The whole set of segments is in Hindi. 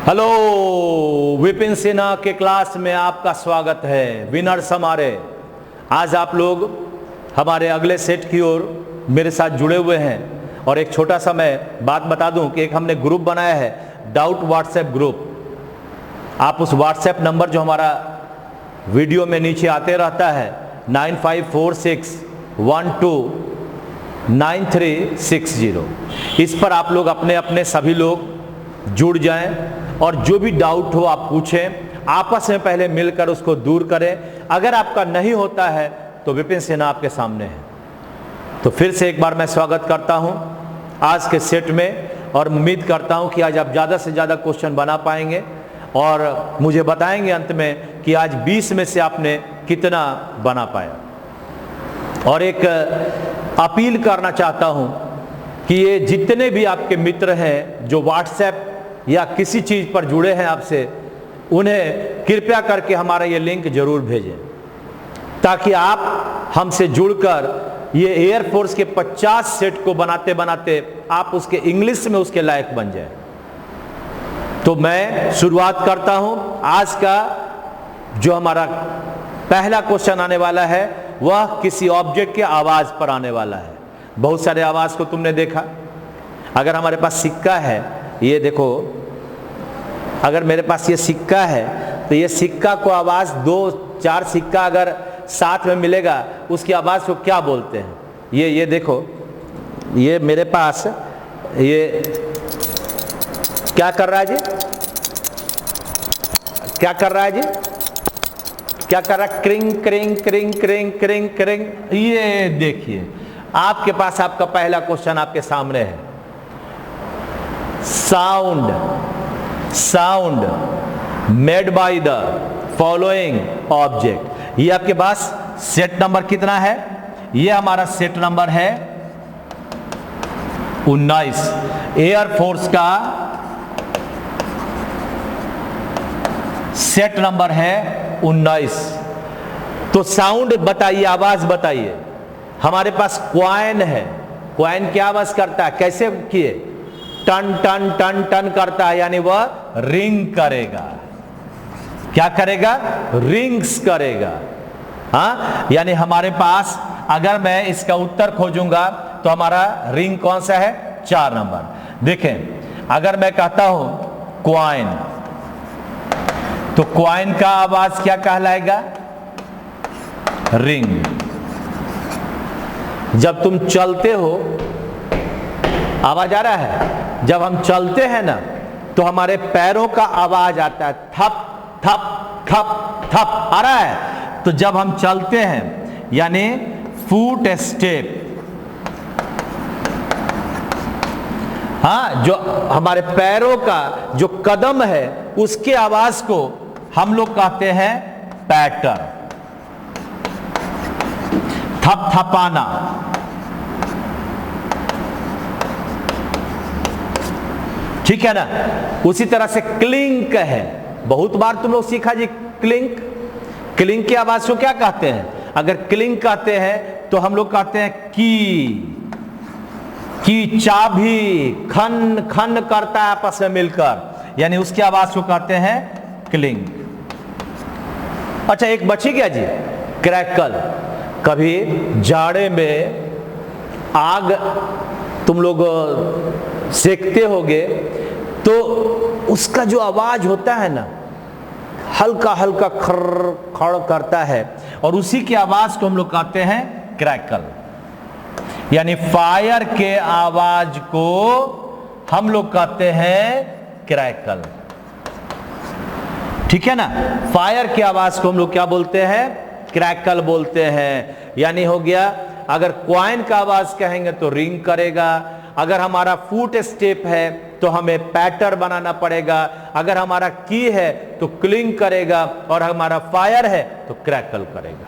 हेलो, विपिन सिन्हा के क्लास में आपका स्वागत है। विनर्स हमारे आज आप लोग हमारे अगले सेट की ओर मेरे साथ जुड़े हुए हैं। और एक छोटा सा मैं बात बता दूं कि एक हमने ग्रुप बनाया है, डाउट व्हाट्सएप ग्रुप। आप उस व्हाट्सएप नंबर जो हमारा वीडियो में नीचे आते रहता है 9546129360, इस पर आप लोग अपने अपने सभी लोग जुड़ जाएं और जो भी डाउट हो आप पूछें, आपस में पहले मिलकर उसको दूर करें। अगर आपका नहीं होता है तो विपिन सिन्हा आपके सामने है। तो फिर से एक बार मैं स्वागत करता हूं आज के सेट में और उम्मीद करता हूं कि आज आप ज़्यादा से ज़्यादा क्वेश्चन बना पाएंगे और मुझे बताएंगे अंत में कि आज 20 में से आपने कितना बना पाया। और एक अपील करना चाहता हूं कि ये जितने भी आपके मित्र हैं जो व्हाट्सएप या किसी चीज़ पर जुड़े हैं आपसे, उन्हें कृपया करके हमारा ये लिंक जरूर भेजें ताकि आप हमसे जुड़कर ये एयरफोर्स के 50 सेट को बनाते बनाते आप उसके इंग्लिश में उसके लायक बन जाए। तो मैं शुरुआत करता हूं। आज का जो हमारा पहला क्वेश्चन आने वाला है वह किसी ऑब्जेक्ट के आवाज पर आने वाला है। बहुत सारे आवाज को तुमने देखा। अगर हमारे पास सिक्का है, ये देखो, अगर मेरे पास ये सिक्का है तो ये सिक्का को आवाज 2-4 सिक्का अगर साथ में मिलेगा उसकी आवाज को क्या बोलते हैं? ये देखो, ये मेरे पास ये क्या कर रहा है जी? क्या कर रहा है जी? क्या कर रहा है? क्रिंग क्रिंग क्रिंग क्रिंग क्रिंग क्रिंग। ये देखिए, आपके पास आपका पहला क्वेश्चन आपके सामने है। Sound made by the following object. ये आपके पास सेट नंबर कितना है? ये हमारा सेट नंबर है 19। एयरफोर्स का सेट नंबर है 19। तो साउंड बताइए, आवाज बताइए। हमारे पास क्वाइन है। क्वाइन क्या आवाज करता है? कैसे किए? टन टन टन टन करता है, यानी वह रिंग करेगा। क्या करेगा? रिंग्स करेगा। हाँ, यानी हमारे पास अगर मैं इसका उत्तर खोजूंगा तो हमारा रिंग कौन सा है? 4 नंबर। देखें, अगर मैं कहता हूं क्वाइन, तो क्वाइन का आवाज क्या कहलाएगा? रिंग। जब तुम चलते हो, आवाज आ रहा है? जब हम चलते हैं ना तो हमारे पैरों का आवाज आता है, थप थप थप थप आ रहा है। तो जब हम चलते हैं यानी फुट स्टेप, हाँ, जो हमारे पैरों का जो कदम है उसके आवाज को हम लोग कहते हैं पैटर। थप थपाना। ठीक है ना? उसी तरह से क्लिंक है। बहुत बार तुम लोग सीखा जी क्लिंक। क्लिंक की आवाज को क्या कहते हैं? अगर क्लिंक कहते हैं तो हम लोग कहते हैं की चाबी खन खन करता है आपस में मिलकर, यानी उसकी आवाज को कहते हैं क्लिंक। अच्छा, एक बची क्या जी? क्रैकल। कभी जाड़े में आग तुम लोग सेकते होगे तो उसका जो आवाज होता है ना, हल्का हल्का खर खड़ करता है, और उसी की आवाज को हम लोग कहते हैं क्रैकल। यानी फायर के आवाज को हम लोग कहते हैं क्रैकल। ठीक है ना? फायर की आवाज को हम लोग क्या बोलते हैं? क्रैकल बोलते हैं। यानी हो गया, अगर क्वाइन का आवाज कहेंगे तो रिंग करेगा। अगर हमारा फुट स्टेप है तो हमें पैटर बनाना पड़ेगा। अगर हमारा की है तो क्लिंग करेगा, और हमारा फायर है तो क्रैकल करेगा।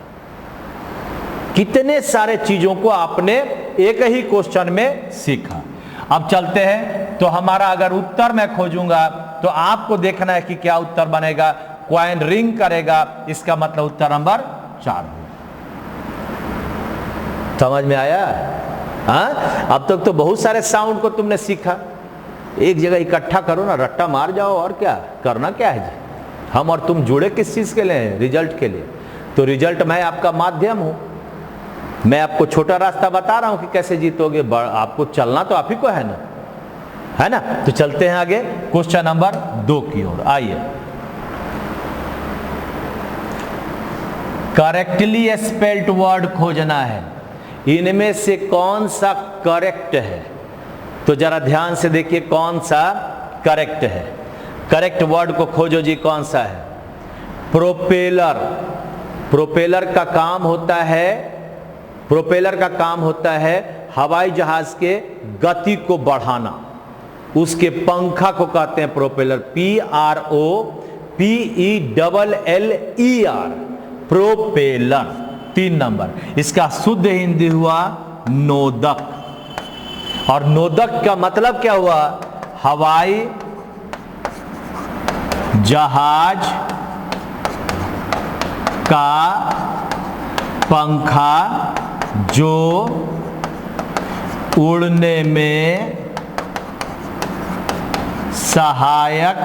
कितने सारे चीजों को आपने एक ही क्वेश्चन में सीखा। अब चलते हैं, तो हमारा अगर उत्तर मैं खोजूंगा तो आपको देखना है कि क्या उत्तर बनेगा। क्वाइन रिंग करेगा, इसका मतलब उत्तर नंबर 4 हो। समझ में आया? हाँ, अब तक तो बहुत सारे साउंड को तुमने सीखा। एक जगह इकट्ठा करो ना, रट्टा मार जाओ, और क्या करना क्या है जी। हम और तुम जुड़े किस चीज के लिए हैं? रिजल्ट के लिए। तो रिजल्ट मैं आपका माध्यम हूं, मैं आपको छोटा रास्ता बता रहा हूं कि कैसे जीतोगे, आपको चलना तो आप ही को है ना, है ना। तो चलते हैं आगे क्वेश्चन नंबर 2 की ओर। आइए, करेक्टली स्पेल्ड वर्ड खोजना है, इनमें से कौन सा करेक्ट है? तो जरा ध्यान से देखिए कौन सा करेक्ट है। करेक्ट वर्ड को खोजो जी, कौन सा है? प्रोपेलर। प्रोपेलर का काम होता है, प्रोपेलर का काम होता है हवाई जहाज के गति को बढ़ाना, उसके पंखा को कहते हैं प्रोपेलर। PROPELLER, propeller. 3 नंबर, इसका शुद्ध हिंदी हुआ नोदक। और नोदक का मतलब क्या हुआ? हवाई जहाज का पंखा जो उड़ने में सहायक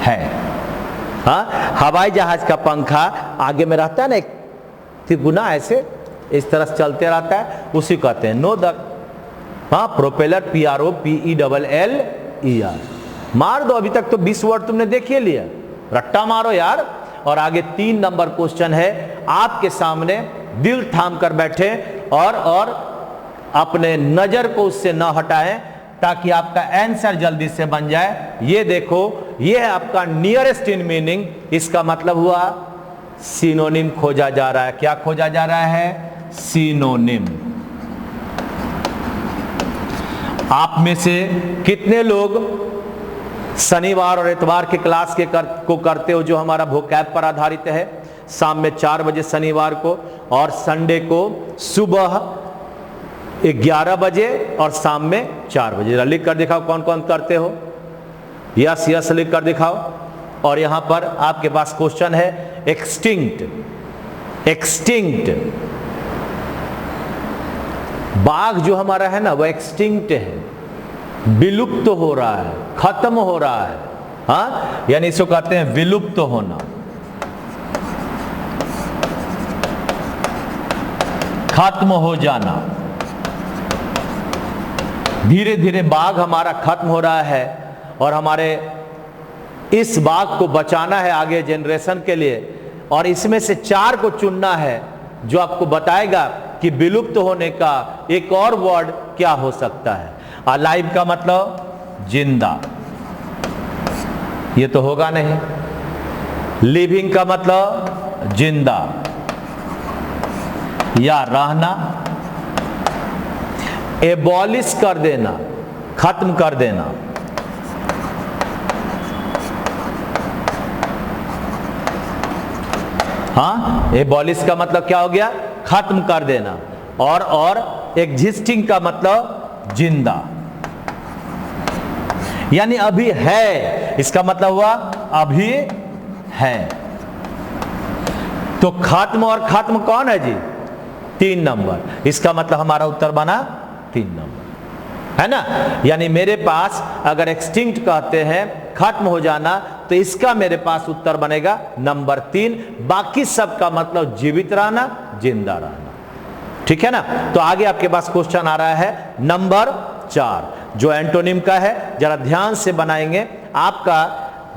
है। हाँ, हवाई जहाज का पंखा आगे में रहता है ना, एक तिगुना ऐसे इस तरह चलते रहता है, उसी कहते हैं नोदक। हाँ, प्रोपेलर PROPELLER। मार दो, अभी तक तो 20 वर्ड तुमने देख ही लिया, रट्टा मारो यार। और आगे 3 नंबर क्वेश्चन है आपके सामने, दिल थाम कर बैठे और अपने नजर को उससे न हटाएं ताकि आपका आंसर जल्दी से बन जाए। ये देखो, ये है आपका नियरेस्ट इन मीनिंग। इसका मतलब हुआ सिनोनिम खोजा जा रहा है। क्या खोजा जा रहा है? सिनोनिम। आप में से कितने लोग शनिवार और इतवार के क्लास को करते हो जो हमारा वोकैब पर आधारित है? शाम में 4 बजे शनिवार को, और संडे को सुबह 11 बजे और शाम में 4 बजे। जरा लिख कर दिखाओ कौन कौन करते हो। यस यस लिख कर दिखाओ। और यहां पर आपके पास क्वेश्चन है एक्सटिंक्ट। एक्सटिंक्ट, बाघ जो हमारा है ना, वह एक्सटिंक्ट है, विलुप्त तो हो रहा है, खत्म हो रहा है। हाँ, यानी इसको कहते हैं विलुप्त तो होना, खत्म हो जाना। धीरे धीरे बाघ हमारा खत्म हो रहा है और हमारे इस बाघ को बचाना है आगे जनरेशन के लिए। और इसमें से 4 को चुनना है जो आपको बताएगा कि विलुप्त होने का एक और वर्ड क्या हो सकता है। अलाइव का मतलब जिंदा, ये तो होगा नहीं। लिविंग का मतलब जिंदा या रहना। एबॉलिश कर देना, खत्म कर देना। हाँ, एबॉलिश का मतलब क्या हो गया? खत्म कर देना। और एग्जिस्टिंग का मतलब जिंदा, यानी अभी है, इसका मतलब हुआ अभी है। तो खत्म और खत्म कौन है जी? 3 नंबर। इसका मतलब हमारा उत्तर बना 3 नंबर, है ना। यानी मेरे पास अगर एक्सटिंक्ट कहते हैं खत्म हो जाना, तो इसका मेरे पास उत्तर बनेगा नंबर 3। बाकी सब का मतलब जीवित रहना, जिंदा रहना। ठीक है ना। तो आगे आपके पास क्वेश्चन आ रहा है नंबर 4, जो एंटोनिम का है। जरा ध्यान से बनाएंगे, आपका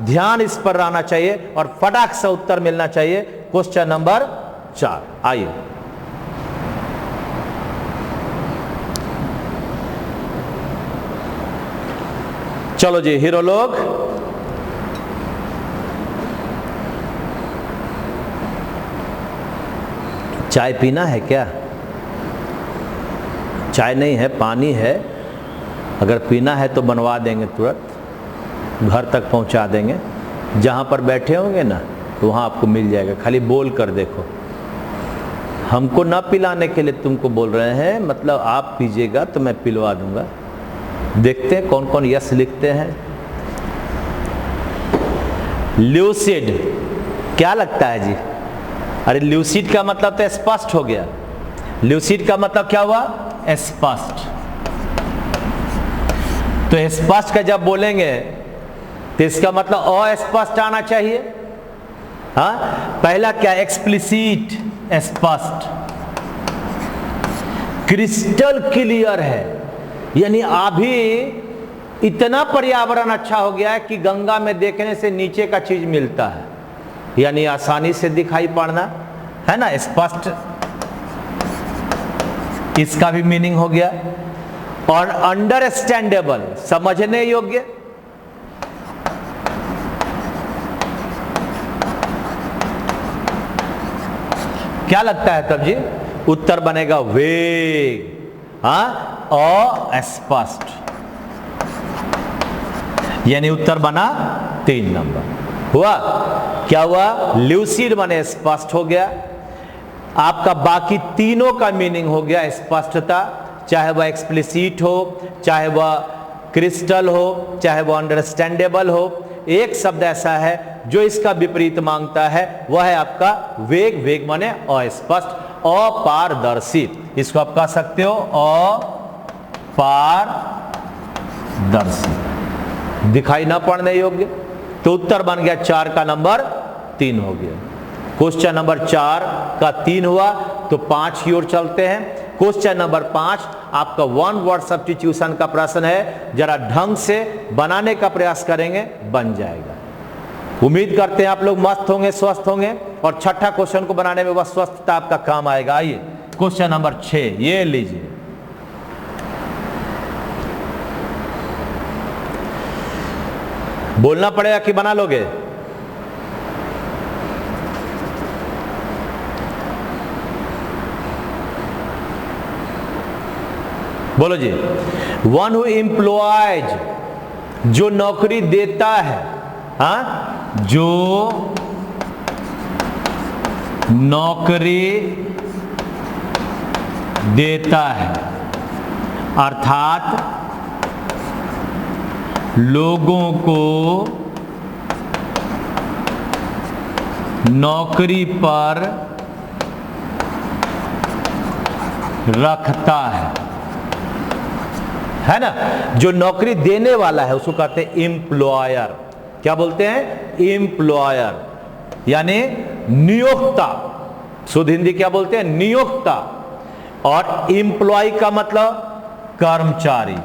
ध्यान इस पर रहना चाहिए और फटाक से उत्तर मिलना चाहिए। क्वेश्चन नंबर 4, आइए। चलो जी हीरो लोग, चाय पीना है क्या? चाय नहीं है, पानी है। अगर पीना है तो बनवा देंगे, तुरंत घर तक पहुंचा देंगे। जहां पर बैठे होंगे ना, तो वहां आपको मिल जाएगा। खाली बोल कर देखो। हमको ना पिलाने के लिए तुमको बोल रहे हैं, मतलब आप पीजिएगा तो मैं पिलवा दूंगा। देखते हैं कौन कौन यस लिखते हैं। ल्यूसिड, क्या लगता है जी? अरे ल्यूसिड का मतलब तो स्पष्ट हो गया। ल्यूसिड का मतलब क्या हुआ? स्पष्ट। तो स्पष्ट का जब बोलेंगे तो इसका मतलब अस्पष्ट आना चाहिए। हाँ, पहला क्या, एक्सप्लिसिट, स्पष्ट, क्रिस्टल क्लियर है, यानी अभी इतना पर्यावरण अच्छा हो गया है कि गंगा में देखने से नीचे का चीज मिलता है, यानी आसानी से दिखाई पड़ना, है ना, स्पष्ट, इसका भी मीनिंग हो गया। और अंडरस्टैंडेबल, समझने योग्य, क्या लगता है तब जी? उत्तर बनेगा वेग, हाँ, अस्पष्ट, यानी उत्तर बना 3 नंबर हुआ। क्या हुआ? ल्यूसिड बने स्पष्ट हो गया। आपका बाकी तीनों का मीनिंग हो गया स्पष्टता, चाहे वह एक्सप्लिसिट हो, चाहे वह क्रिस्टल हो, चाहे वह अंडरस्टैंडेबल हो। एक शब्द ऐसा है जो इसका विपरीत मांगता है, वह है आपका वेग। वेग माने अस्पष्ट, अपारदर्शी, इसको आप कह सकते हो अपारदर्शी, दिखाई ना पड़ने योग्य। तो उत्तर बन गया 4 का नंबर 3 हो गया। क्वेश्चन नंबर 4 का 3 हुआ, तो 5 की ओर चलते हैं। क्वेश्चन नंबर 5 आपका 1 वर्ड सब्स्टिट्यूशन का प्रश्न है, जरा ढंग से बनाने का प्रयास करेंगे, बन जाएगा। उम्मीद करते हैं आप लोग मस्त होंगे, स्वस्थ होंगे, और छठा क्वेश्चन को बनाने में वह स्वस्थता आपका काम आएगा। आइए क्वेश्चन नंबर 6 ये लीजिए। बोलना पड़ेगा कि बना लोगे? बोलो जी। वन हु एम्प्लॉयज, जो नौकरी देता है, हाँ, जो नौकरी देता है, अर्थात लोगों को नौकरी पर रखता है ना, जो नौकरी देने वाला है उसको कहते हैं एम्प्लॉयर। क्या बोलते हैं? एम्प्लॉयर, यानी नियोक्ता। शुद्ध हिंदी क्या बोलते हैं? नियोक्ता। और एम्प्लॉय का मतलब कर्मचारी,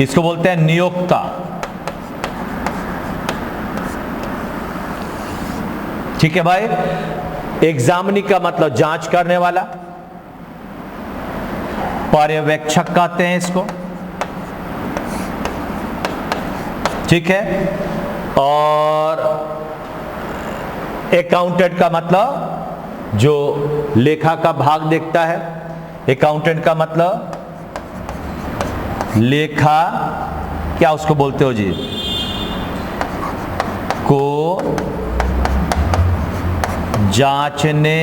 इसको बोलते हैं नियोक्ता। ठीक है भाई। एग्जामिनी का मतलब जांच करने वाला, पर्यवेक्षक कहते हैं इसको, ठीक है। और अकाउंटेंट का मतलब जो लेखा का भाग देखता है, अकाउंटेंट का मतलब लेखा, क्या उसको बोलते हो जी, को जांचने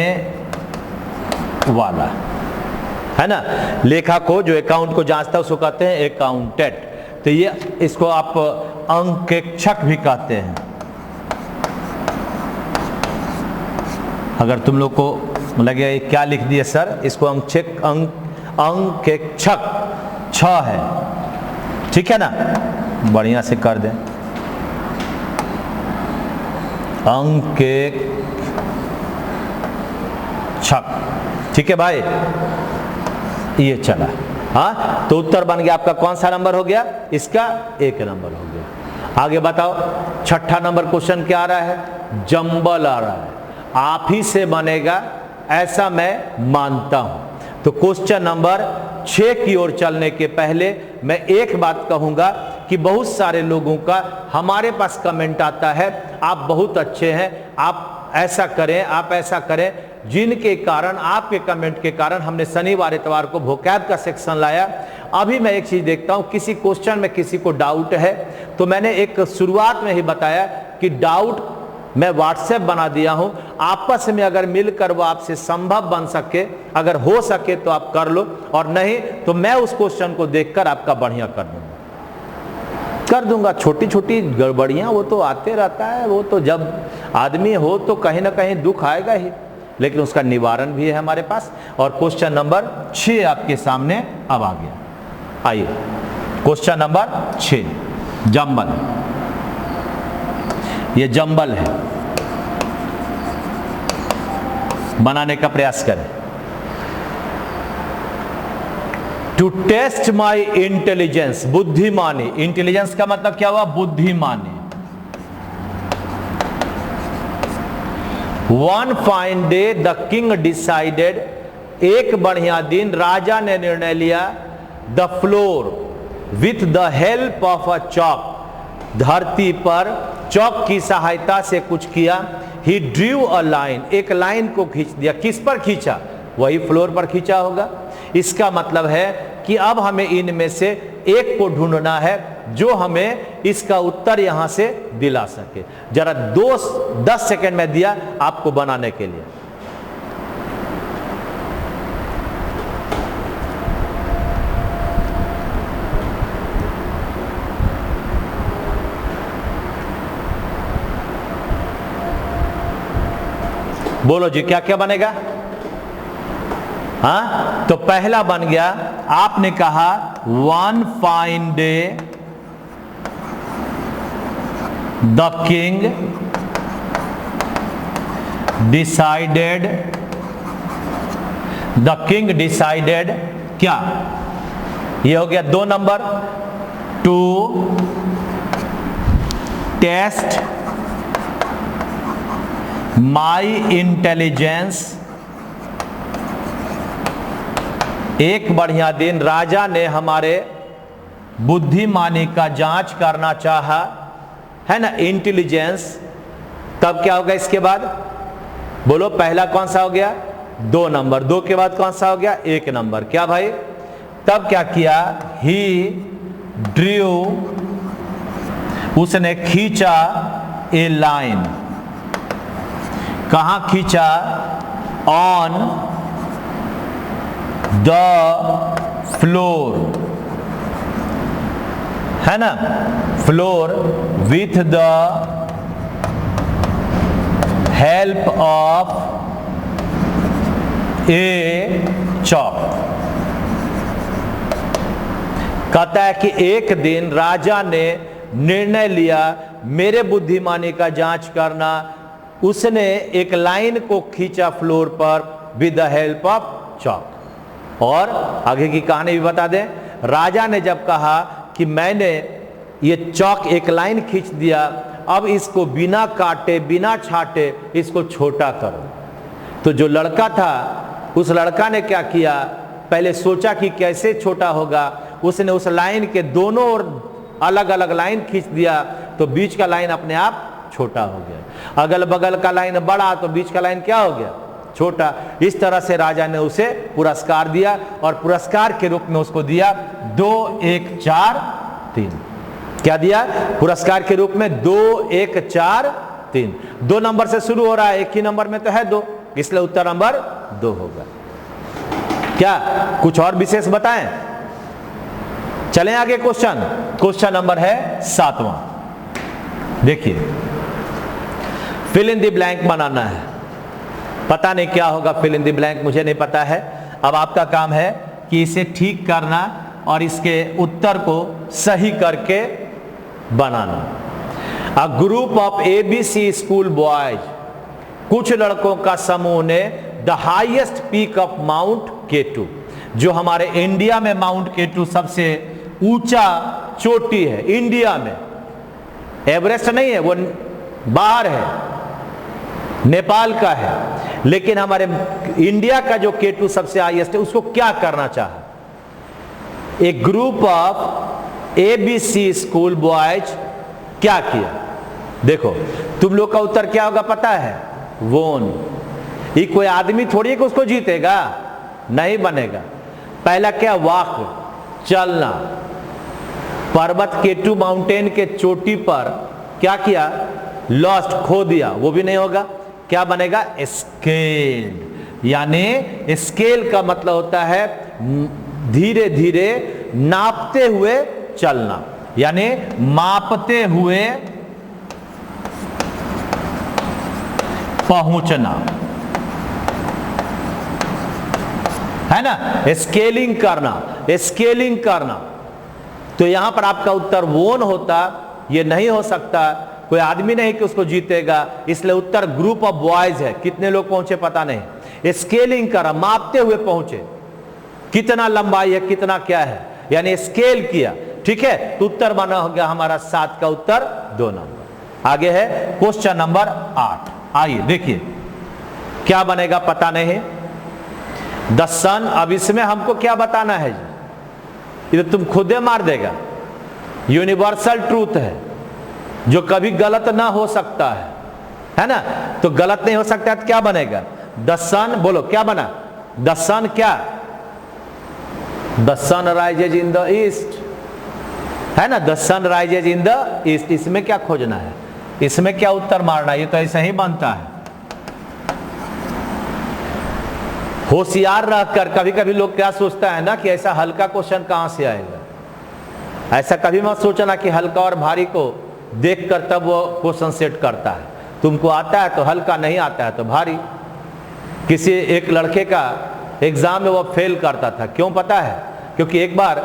वाला, है ना। लेखा को, जो अकाउंट को जांचता है उसको कहते हैं अकाउंटेंट। तो ये, इसको आप अंकेक्षक भी कहते हैं। अगर तुम लोग को लगे क्या लिख दिए सर, इसको अंकेक्षक 6 है, ठीक है ना, बढ़िया से कर दें। अंकेक्षक, ठीक है भाई, ये चला। हाँ, तो उत्तर बन गया आपका कौन सा नंबर हो गया? इसका 1 नंबर हो गया। आगे बताओ, छठा नंबर क्वेश्चन क्या आ रहा है? जंबल आ रहा है। आप ही से बनेगा ऐसा मैं मानता हूं। तो क्वेश्चन नंबर 6 की ओर चलने के पहले मैं एक बात कहूंगा कि बहुत सारे लोगों का हमारे पास कमेंट आता है, आप बहुत अच्छे हैं, आप ऐसा करें, आप ऐसा करें, जिनके कारण, आपके कमेंट के कारण हमने शनिवार इतवार को वोकैब का सेक्शन लाया। अभी मैं एक चीज देखता हूं, किसी क्वेश्चन में किसी को डाउट है, तो मैंने एक शुरुआत में ही बताया कि डाउट मैं व्हाट्सएप बना दिया हूं, आपस में अगर मिलकर वो आपसे संभव बन सके, अगर हो सके तो आप कर लो, और नहीं तो मैं उस क्वेश्चन को देखकर आपका बढ़िया कर दूंगा। छोटी छोटी गड़बड़ियां वो तो आते रहता है, वो तो जब आदमी हो तो कहीं ना कहीं दुख आएगा ही। लेकिन उसका निवारण भी है हमारे पास। और क्वेश्चन नंबर 6 आपके सामने अब आ गया। आइए क्वेश्चन नंबर 6, जंबल। ये जंबल है, बनाने का प्रयास करें। टू टेस्ट माई इंटेलिजेंस, बुद्धिमानी। इंटेलिजेंस का मतलब क्या हुआ? बुद्धिमानी। One fine day the king decided, एक बढ़िया दिन राजा ने निर्णय लिया, the floor with the help of a chalk, धरती पर चॉक की सहायता से कुछ किया। ही ड्रू अ लाइन, एक लाइन को खींच दिया। किस पर खींचा? वही फ्लोर पर खींचा होगा। इसका मतलब है कि अब हमें इनमें से एक को ढूंढना है जो हमें इसका उत्तर यहां से दिला सके। जरा 10 सेकंड में दिया आपको बनाने के लिए। बोलो जी, क्या क्या बनेगा? हाँ, तो पहला बन गया, आपने कहा one fine day the king decided, the king decided क्या? ये हो गया 2 नंबर। टू टेस्ट माई इंटेलिजेंस, एक बढ़िया दिन राजा ने हमारे बुद्धिमानी का जांच करना चाहा, है ना, इंटेलिजेंस। तब क्या होगा इसके बाद? बोलो, पहला कौन सा हो गया? 2 नंबर। 2 के बाद कौन सा हो गया? 1 नंबर। क्या भाई? तब क्या किया? ही ड्रू, उसने खींचा ए लाइन। कहां खींचा? ऑन द फ्लोर, है ना, floor with the help of A chalk. कहता है कि एक दिन राजा ने निर्णय लिया मेरे बुद्धिमानी का जांच करना। उसने एक लाइन को खींचा फ्लोर पर with the help of chalk. और आगे की कहानी भी बता दें। राजा ने जब कहा कि मैंने ये चॉक एक लाइन खींच दिया, अब इसको बिना काटे बिना छाटे इसको छोटा करो। तो जो लड़का था, उस लड़का ने क्या किया? पहले सोचा कि कैसे छोटा होगा। उसने उस लाइन के दोनों ओर अलग अलग लाइन खींच दिया, तो बीच का लाइन अपने आप छोटा हो गया। अगल बगल का लाइन बड़ा, तो बीच का लाइन क्या हो गया? छोटा। इस तरह से राजा ने उसे पुरस्कार दिया, और पुरस्कार के रूप में उसको दिया 2 1 4 3। क्या दिया? पुरस्कार के रूप में 2 1 4 3। 2 नंबर से शुरू हो रहा है, एक ही नंबर में तो है 2, इसलिए उत्तर नंबर 2 होगा। क्या कुछ और विशेष बताएं? चलें आगे। क्वेश्चन नंबर है 7वां। देखिए, फिल इन द ब्लैंक बनाना है। पता नहीं क्या होगा फिल इन द ब्लैंक, मुझे नहीं पता है। अब आपका काम है कि इसे ठीक करना और इसके उत्तर को सही करके बनाना। A group of ABC school boys, कुछ लड़कों का समूह ने the highest peak of mount K2, जो हमारे इंडिया में माउंट K2 सबसे ऊंचा चोटी है इंडिया में। एवरेस्ट नहीं है, वो बाहर है, नेपाल का है। लेकिन हमारे इंडिया का जो K2 सबसे हाईएस्ट है, उसको क्या करना चाहा? A group of ABC school boys क्या किया? देखो, तुम लोग का उत्तर क्या होगा पता है? वोन। ये कोई आदमी थोड़ी है कि उसको जीतेगा, नहीं बनेगा। पहला क्या? वॉक, चलना। पर्वत K2 माउंटेन के चोटी पर क्या किया? लॉस्ट, खो दिया, वो भी नहीं होगा। क्या बनेगा? स्केल। यानी स्केल का मतलब होता है धीरे धीरे नापते हुए चलना, यानी मापते हुए पहुंचना। है ना, स्केलिंग करना, स्केलिंग करना। तो यहां पर आपका उत्तर वोन होता, ये नहीं हो सकता, कोई आदमी नहीं कि उसको जीतेगा, इसलिए उत्तर ग्रुप ऑफ बॉयज है। कितने लोग पहुंचे पता नहीं, स्केलिंग करा, मापते हुए पहुंचे, कितना लंबाई है, कितना क्या है, यानी स्केल किया। ठीक है, तो उत्तर बना हो गया हमारा 7 का उत्तर 2 नंबर। आगे है क्वेश्चन नंबर 8। आइए देखिए क्या बनेगा, पता नहीं द सन। अब इसमें हमको क्या बताना है जी, ये तो तुम खुदे मार देगा। यूनिवर्सल ट्रूथ है जो कभी गलत ना हो सकता है ना, तो गलत नहीं हो सकता है तो क्या बनेगा, द सन। बोलो क्या बना, द सन क्या, the sun rises in the east, है ना, the sun rises in the east. इसमें क्या खोजना है, इसमें क्या उत्तर मारना है, ये तो ऐसा ही बनता है। होशियार रहकर, कभी कभी लोग क्या सोचता है ना कि ऐसा हल्का क्वेश्चन कहां से आएगा, ऐसा कभी मत सोचना कि हल्का और भारी को देखकर तब वो क्वेश्चन सेट करता है। तुमको आता है तो हल्का, नहीं आता है तो भारी। किसी एक लड़के का एग्जाम में वो फेल करता था, क्यों पता है, क्योंकि एक बार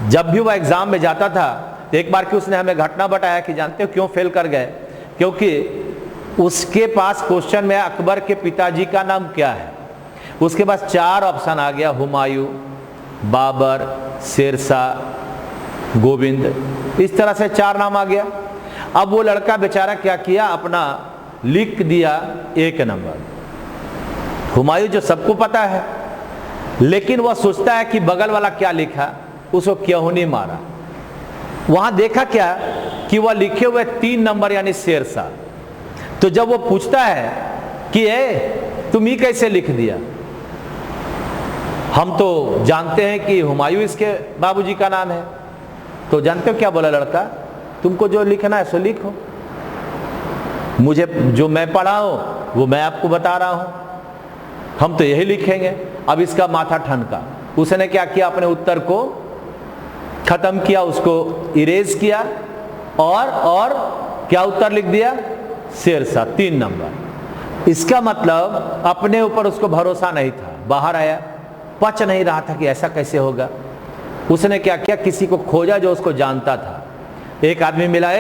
जब भी वह एग्जाम में जाता था तो एक बार की उसने हमें घटना बताया कि जानते हो क्यों फेल कर गए, क्योंकि उसके पास क्वेश्चन में अकबर के पिताजी का नाम क्या है, उसके पास 4 ऑप्शन आ गया, हुमायूं, बाबर, शेरशाह, गोविंद, इस तरह से 4 नाम आ गया। अब वो लड़का बेचारा क्या किया, अपना लिख दिया 1 नंबर हुमायूं, जो सबको पता है, लेकिन वह सोचता है कि बगल वाला क्या लिखा, उसको क्यों नहीं मारा। वहां देखा क्या कि वह लिखे हुए 3 नंबर यानी शेरशाह। तो जब वो पूछता है कि तुम ही कैसे लिख दिया, हम तो जानते हैं कि हुमायूं इसके बाबूजी का नाम है, तो जानते हो क्या बोला लड़का, तुमको जो लिखना है सो लिखो, मुझे जो मैं पढ़ा हूं वो मैं आपको बता रहा हूं, हम तो यही लिखेंगे। अब इसका माथा ठनका, उसने क्या किया, अपने उत्तर को खत्म किया, उसको इरेज किया और क्या उत्तर लिख दिया, शेरशाह 3 नंबर। इसका मतलब अपने ऊपर उसको भरोसा नहीं था, बाहर आया, पच नहीं रहा था कि ऐसा कैसे होगा। उसने क्या किया, किसी को खोजा जो उसको जानता था। एक आदमी मिला,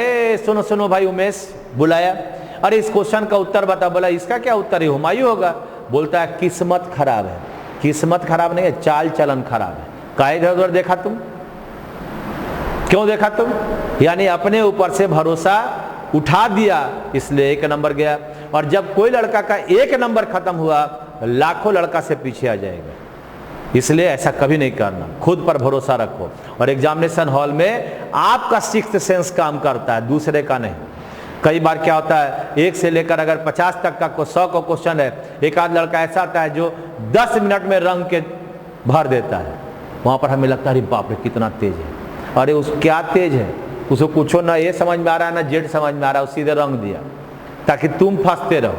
सुनो सुनो भाई उमेश, बुलाया, अरे इस क्वेश्चन का उत्तर बता। बोला इसका क्या उत्तर है, हुमायूं होगा। बोलता है किस्मत खराब है। किस्मत खराब नहीं है, चाल चलन खराब है। काहे इधर उधर देखा तुम, क्यों देखा तुम, यानी अपने ऊपर से भरोसा उठा दिया, इसलिए 1 नंबर गया। और जब कोई लड़का का 1 नंबर खत्म हुआ, लाखों लड़का से पीछे आ जाएगा। इसलिए ऐसा कभी नहीं करना, खुद पर भरोसा रखो। और एग्जामिनेशन हॉल में आपका 6th सेंस काम करता है, दूसरे का नहीं। कई बार क्या होता है, 1 से लेकर अगर 50 तक का 100 का क्वेश्चन है, एक आध लड़का ऐसा आता है जो 10 मिनट में रंग के भर देता है। वहां पर हमें लगता है अरे बाप रे कितना तेज है, अरे उस क्या तेज है, उसको कुछ ना ये समझ में आ रहा है ना जेड समझ में आ रहा है, सीधे रंग दिया ताकि तुम फंसते रहो।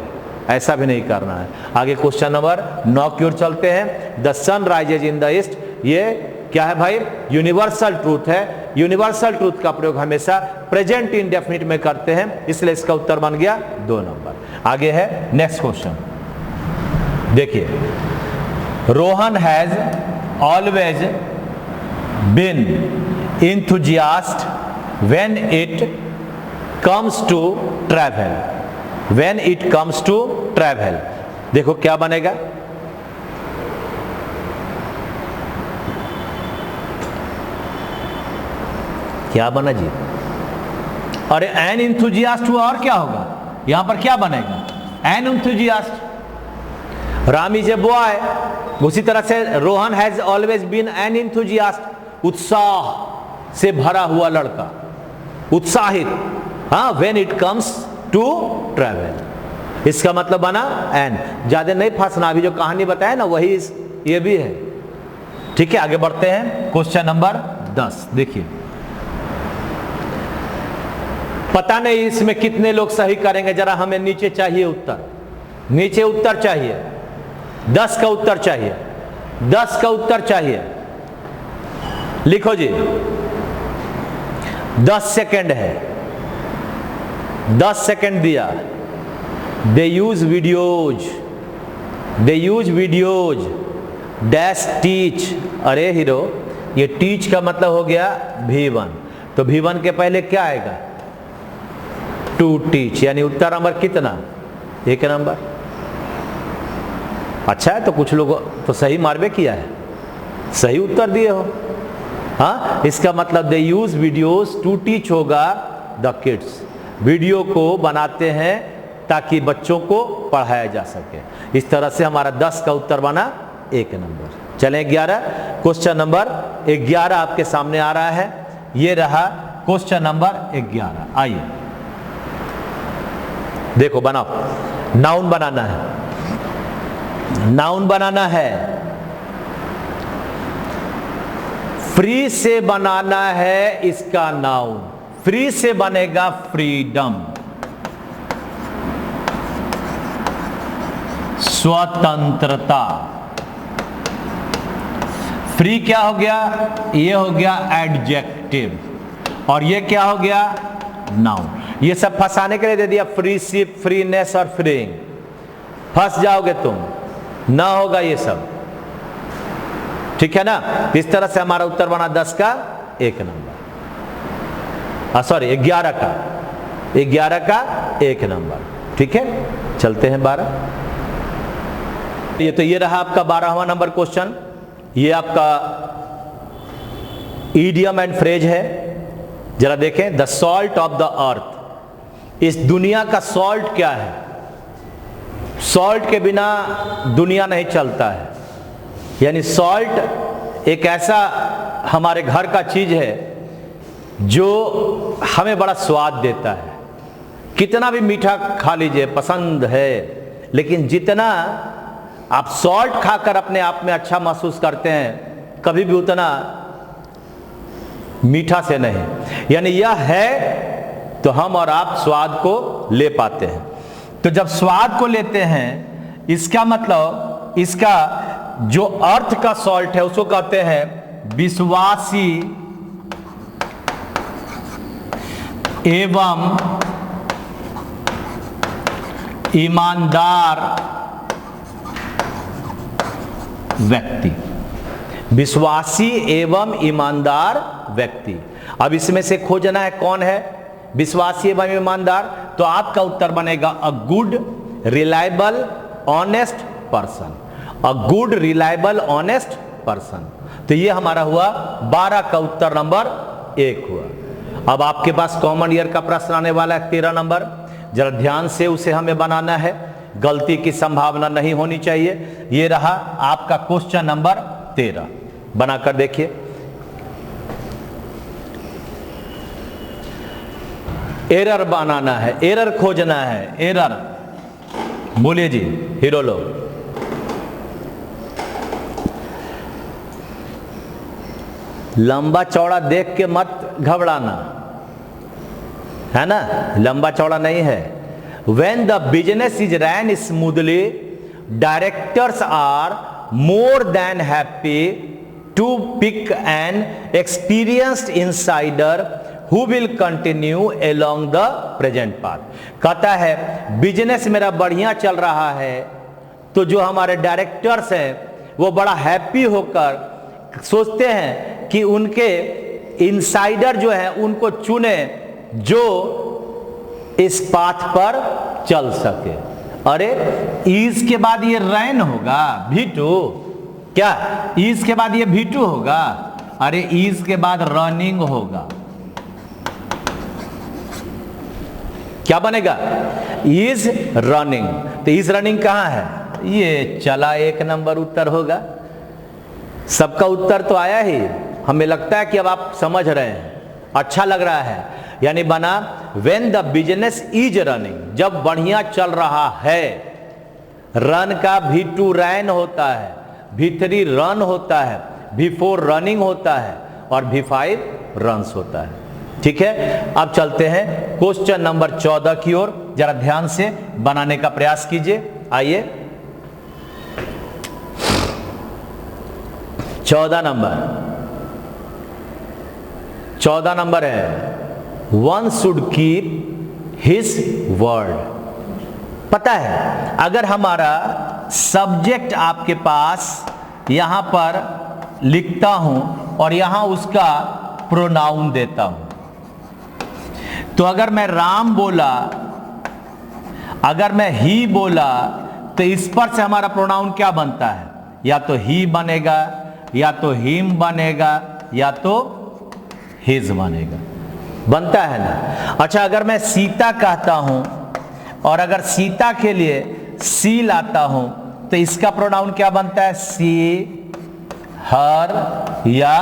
ऐसा भी नहीं करना है। आगे क्वेश्चन नंबर 9 की ओर चलते हैं। The sun rises in the east, ये क्या है भाई, यूनिवर्सल ट्रूथ है। यूनिवर्सल ट्रूथ का प्रयोग हमेशा प्रेजेंट इंडेफिनिट में करते हैं, इसलिए इसका उत्तर बन गया 2 नंबर। आगे है नेक्स्ट क्वेश्चन, देखिए, Rohan has always been enthusiast when it comes to travel, when it comes to travel। देखो क्या बनेगा, क्या बना जी, अरे एन इंथुजियास्ट हुआ, और क्या होगा यहां पर, क्या बनेगा, an enthusiast. Ram is a boy, उसी तरह से Rohan has always been an enthusiast, उत्साह से भरा हुआ लड़का, उत्साहित, हाँ, when it comes to travel. इसका मतलब बना एन। ज्यादा नहीं फंसना, अभी जो कहानी बताया ना वही ये भी है। ठीक है, आगे बढ़ते हैं क्वेश्चन नंबर 10। देखिए, पता नहीं इसमें कितने लोग सही करेंगे, जरा हमें नीचे चाहिए उत्तर, नीचे उत्तर चाहिए, 10 का उत्तर चाहिए, 10 का उत्तर चाहिए। लिखो जी, 10 सेकेंड है, 10 सेकेंड दिया। दे यूज वीडियोज, दे यूज वीडियोज, डैश टीच। अरे हीरो, ये टीच का मतलब हो गया V1, तो V1 के पहले क्या आएगा? टू टीच, यानी उत्तर नंबर कितना? 1 नंबर। अच्छा है, तो कुछ लोग तो सही मार्वे किया है, सही उत्तर दिए हो। हाँ, इसका मतलब दे यूज वीडियोस टू टीच होगा द किड्स, वीडियो को बनाते हैं ताकि बच्चों को पढ़ाया जा सके। इस तरह से हमारा 10 का उत्तर बना 1 नंबर। चलें 11, क्वेश्चन नंबर 11 आपके सामने आ रहा है। ये रहा क्वेश्चन नंबर 11। आइए देखो, बनाओ। नाउन बनाना है, नाउन बनाना है, फ्री से बनाना है इसका नाउन। फ्री से बनेगा फ्रीडम, स्वतंत्रता। फ्री क्या हो गया? ये हो गया एडजेक्टिव, और ये क्या हो गया? नाउन। ये सब फंसाने के लिए दे दिया, फ्रीशिप, फ्रीनेस और फ्रीइंग। फंस जाओगे तुम, ना होगा ये सब, ठीक है ना। इस तरह से हमारा उत्तर बना 10 का 1 नंबर, सॉरी 11 का 1 नंबर। ठीक है, चलते हैं 12। तो ये रहा आपका 12वां नंबर क्वेश्चन। ये आपका ईडियम एंड फ्रेज है। जरा देखें, the salt of the earth. इस दुनिया का सॉल्ट क्या है? सॉल्ट के बिना दुनिया नहीं चलता है। यानी सॉल्ट एक ऐसा हमारे घर का चीज है जो हमें बड़ा स्वाद देता है। कितना भी मीठा खा लीजिए, पसंद है, लेकिन जितना आप सॉल्ट खाकर अपने आप में अच्छा महसूस करते हैं, कभी भी उतना मीठा से नहीं। यानी यह है तो हम और आप स्वाद को ले पाते हैं। तो जब स्वाद को लेते हैं, इसका मतलब इसका जो अर्थ का सॉल्ट है उसको कहते हैं विश्वासी एवं ईमानदार व्यक्ति। विश्वासी एवं ईमानदार व्यक्ति। अब इसमें से खोजना है कौन है विश्वासी एवं ईमानदार। तो आपका उत्तर बनेगा a good reliable honest person. A good reliable honest person. तो ये हमारा हुआ 12 का उत्तर नंबर 1 हुआ। अब आपके पास कॉमन ईयर का प्रश्न आने वाला है 13 नंबर। जरा ध्यान से उसे हमें बनाना है, गलती की संभावना नहीं होनी चाहिए। ये रहा आपका क्वेश्चन नंबर 13, बनाकर देखिए। एरर बनाना है, एरर खोजना है। एरर बोलिए जी हीरो लोग। लंबा चौड़ा देख के मत घबराना, है ना, लंबा चौड़ा नहीं है। When the business is ran smoothly, directors are more than happy to pick an experienced insider who will continue along the present path। कहता है बिजनेस मेरा बढ़िया चल रहा है, तो जो हमारे डायरेक्टर्स हैं वो बड़ा हैप्पी होकर सोचते हैं कि उनके इनसाइडर जो है उनको चुने जो इस पाथ पर चल सके। अरे ईज के बाद ये रैन होगा V2, क्या ईज के बाद ये V2 होगा? अरे ईज के बाद रनिंग होगा। क्या बनेगा? Is running. तो इज रनिंग कहां है? ये चला 1 नंबर उत्तर होगा। सबका उत्तर तो आया ही। हमें लगता है कि अब आप समझ रहे हैं, अच्छा लग रहा है। यानी बना when the business is running, जब बढ़िया चल रहा है। रन का V2 रैन होता है, V3 रन होता है, V4 रनिंग होता है और V5 रन्स होता है। ठीक है, अब चलते हैं क्वेश्चन नंबर 14 की ओर। जरा ध्यान से बनाने का प्रयास कीजिए। आइए 14 नंबर है one should keep his word. पता है, अगर हमारा सब्जेक्ट आपके पास यहां पर लिखता हूं और यहां उसका प्रोनाउन देता हूं। तो अगर मैं राम बोला, अगर मैं ही बोला, तो इस पर से हमारा प्रोनाउन क्या बनता है? या तो ही बनेगा, या तो हिम बनेगा, या तो हिज बनेगा। बनता है ना? अच्छा, अगर मैं सीता कहता हूं और अगर सीता के लिए सी लाता हूं, तो इसका प्रोनाउन क्या बनता है? सी, हर या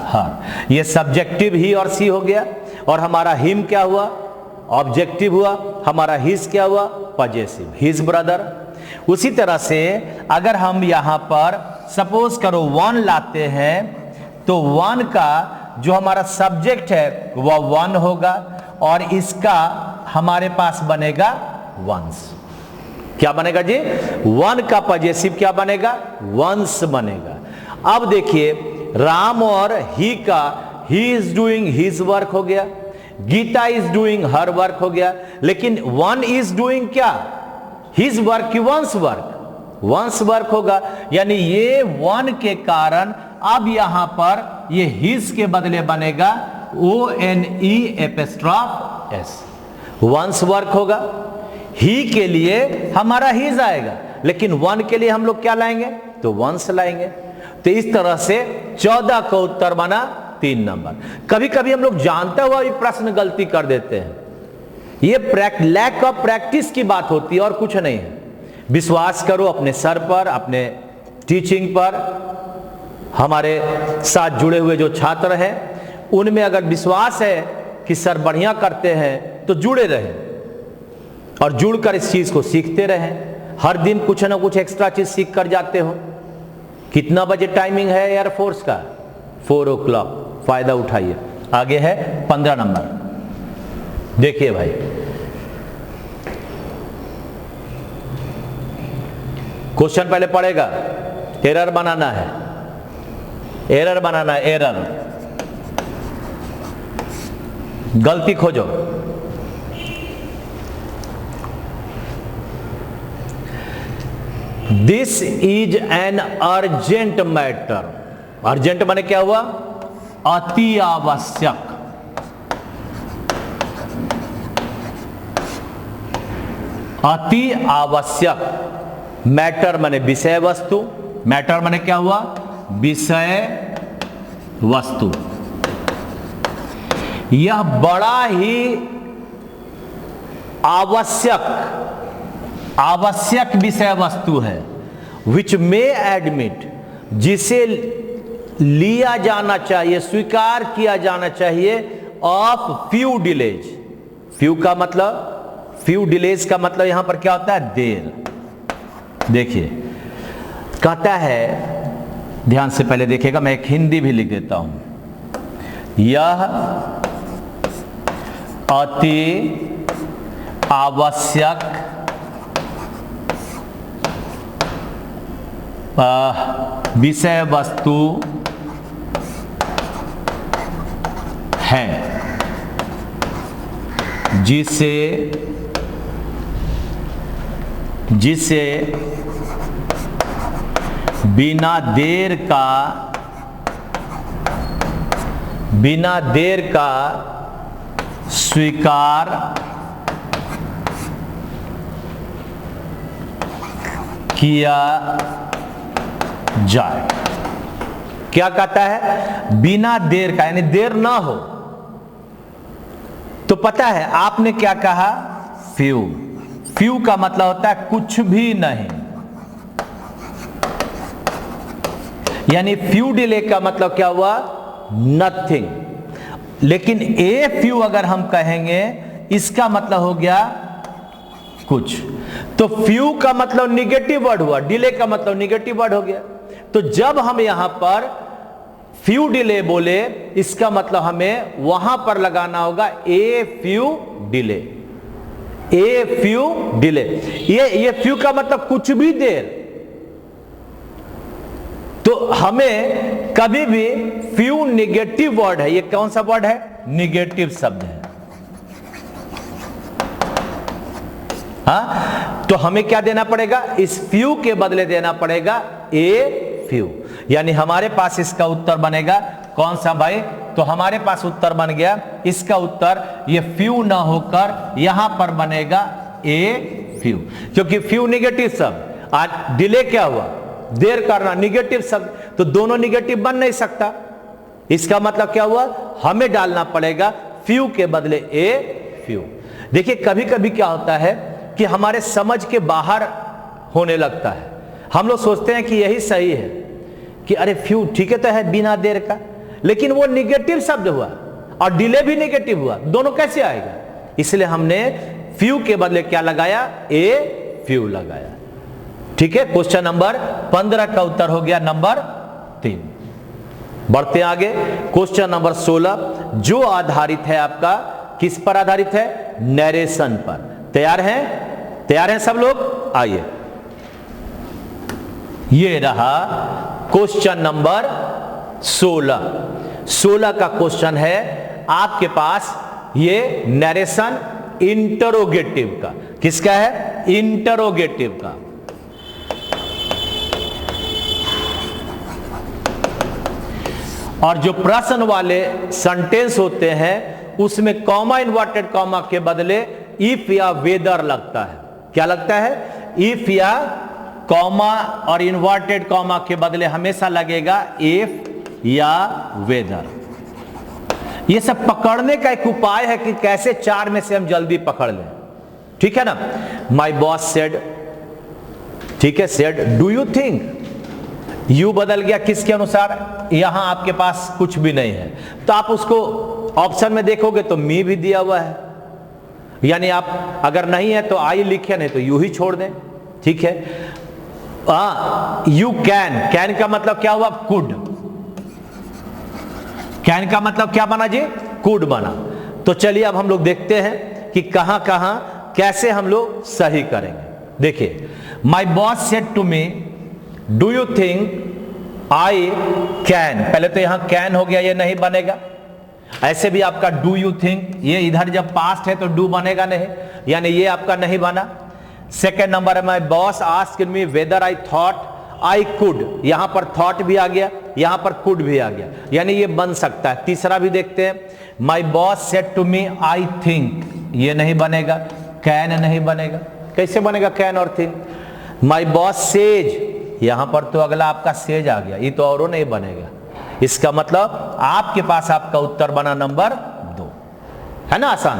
हर। ये सब्जेक्टिव ही और सी हो गया। और हमारा हिम क्या हुआ? ऑब्जेक्टिव हुआ। हमारा हिज क्या हुआ? Possessive, his brother. उसी तरह से अगर हम यहां पर सपोज करो वन लाते हैं, तो वन का जो हमारा सब्जेक्ट है वह वन होगा और इसका हमारे पास बनेगा वंस। क्या बनेगा जी? वन का पजेसिव क्या बनेगा? वंस बनेगा। अब देखिए, राम और ही का he is doing his work हो गया, Gita is doing her work हो गया, लेकिन वन इज डूइंग क्या? हिज वर्क की वंस वर्क? वंस वर्क होगा। यानी ये वन के कारण अब यहां पर ये हिज के बदले बनेगा ONE', वंस वर्क होगा। ही के लिए हमारा हिज आएगा, लेकिन वन के लिए हम लोग क्या लाएंगे? तो वंस लाएंगे। तो इस तरह से 14 का उत्तर बना 3 नंबर। कभी कभी हम लोग जानते हुआ भी प्रश्न गलती कर देते हैं। ये लैक ऑफ प्रैक्टिस की बात होती है और कुछ नहीं है। विश्वास करो अपने सर पर, अपने टीचिंग पर। हमारे साथ जुड़े हुए जो छात्र हैं उनमें अगर विश्वास है कि सर बढ़िया करते हैं, तो जुड़े रहें और जुड़कर इस चीज को सीखते रहें। हर दिन कुछ ना कुछ एक्स्ट्रा चीज सीख कर जाते हो। कितना बजे टाइमिंग है एयरफोर्स का? 4 o'clock। फायदा उठाइए। आगे है 15 नंबर। देखिए भाई, क्वेश्चन पहले पढ़ेगा, एरर बनाना है, एरर बनाना है, एरर, गलती खोजो। This is an urgent matter. Urgent माने क्या हुआ? अति आवश्यक। अति आवश्यक। मैटर माने विषय वस्तु। मैटर माने क्या हुआ? विषय वस्तु। यह बड़ा ही आवश्यक विषय वस्तु है, विच मे एडमिट, जिसे लिया जाना चाहिए, स्वीकार किया जाना चाहिए, ऑफ फ्यू डिलेज। फ्यू का मतलब, फ्यू डिलेज का मतलब यहां पर क्या होता है? देर। देखिए, कहता है, ध्यान से पहले देखिएगा, मैं एक हिंदी भी लिख देता हूं। यह अति आवश्यक विषय वस्तु है, जिसे बिना देर का स्वीकार किया जाए। क्या कहता है? बिना देर का, यानी देर ना हो। तो पता है आपने क्या कहा? फ्यू। फ्यू का मतलब होता है कुछ भी नहीं, यानी फ्यू डिले का मतलब क्या हुआ? नथिंग। लेकिन ए फ्यू अगर हम कहेंगे, इसका मतलब हो गया कुछ। तो फ्यू का मतलब निगेटिव वर्ड हुआ, डिले का मतलब निगेटिव वर्ड हो गया। तो जब हम यहां पर फ्यू डिले बोले, इसका मतलब हमें वहां पर लगाना होगा a few delay. A few delay. ये फ्यू का मतलब कुछ भी देर। तो हमें कभी भी फ्यू निगेटिव वर्ड है। ये कौन सा वर्ड है? निगेटिव शब्द है। हाँ, तो हमें क्या देना पड़ेगा? इस फ्यू के बदले देना पड़ेगा ए फ्यू। यानी हमारे पास इसका उत्तर बनेगा कौन सा भाई? तो हमारे पास उत्तर बन गया, इसका उत्तर ये फ्यू ना होकर यहां पर बनेगा ए फ्यू, क्योंकि फ्यू निगेटिव शब्द, आज डिले क्या हुआ? देर करना, निगेटिव शब्द, तो दोनों निगेटिव बन नहीं सकता। इसका मतलब क्या हुआ? हमें डालना पड़ेगा फ्यू के बदले ए फ्यू। देखिए कभी कभी क्या होता है कि हमारे समझ के बाहर होने लगता है, हम लोग सोचते हैं कि यही सही है कि अरे फ्यू ठीक है तो है बिना देर का, लेकिन वो निगेटिव शब्द हुआ और डिले भी निगेटिव हुआ, दोनों कैसे आएगा? इसलिए हमने फ्यू के बदले क्या लगाया? ए फ्यू लगाया। ठीक है, क्वेश्चन नंबर 15 का उत्तर हो गया नंबर 3। बढ़ते आगे, क्वेश्चन नंबर 16 जो आधारित है आपका किस पर आधारित है? नरेशन पर। तैयार हैं? तैयार हैं सब लोग? आइए, ये रहा क्वेश्चन नंबर 16 का क्वेश्चन है आपके पास, ये नरेशन इंटरोगेटिव का। किसका है? इंटरोगेटिव का। और जो प्रश्न वाले सेंटेंस होते हैं उसमें कॉमा इन्वर्टेड कॉमा के बदले इफ या वेदर लगता है। क्या लगता है? इफ या कॉमा और इन्वर्टेड कॉमा के बदले हमेशा लगेगा इफ या वेदर। ये सब पकड़ने का एक उपाय है कि कैसे 4 में से हम जल्दी पकड़ लें। ठीक है ना? माई बॉस सेड, ठीक है, said do you think, you बदल गया किसके अनुसार? यहां आपके पास कुछ भी नहीं है तो आप उसको ऑप्शन में देखोगे तो मी भी दिया हुआ है, यानी आप अगर नहीं है तो आई लिखे, नहीं तो यू ही छोड़ दें। ठीक है, यू कैन, कैन का मतलब क्या हुआ? कुड। कैन का मतलब क्या बना जी? कुड बना। तो चलिए अब हम लोग देखते हैं कि कहां कहां कैसे हम लोग सही करेंगे। देखिए, my boss said to me do you think I can, पहले तो यहां कैन हो गया, ये नहीं बनेगा। ऐसे भी आपका डू यू थिंक, ये इधर जब पास्ट है तो डू बनेगा नहीं, यानी ये आपका नहीं बना। सेकेंड नंबर है my boss asked me whether I thought I could, यहां पर थॉट भी आ गया, यहां पर कुड भी आ गया, यानी ये बन सकता है। तीसरा भी देखते हैं, my boss said to me I think, ये नहीं बनेगा, कैन नहीं बनेगा। कैसे बनेगा कैन और थिंक? माई बॉस सेज, यहां पर तो अगला आपका सेज आ गया, ये तो औरों नहीं बनेगा। इसका मतलब आपके पास आपका उत्तर बना नंबर 2, है ना? आसान।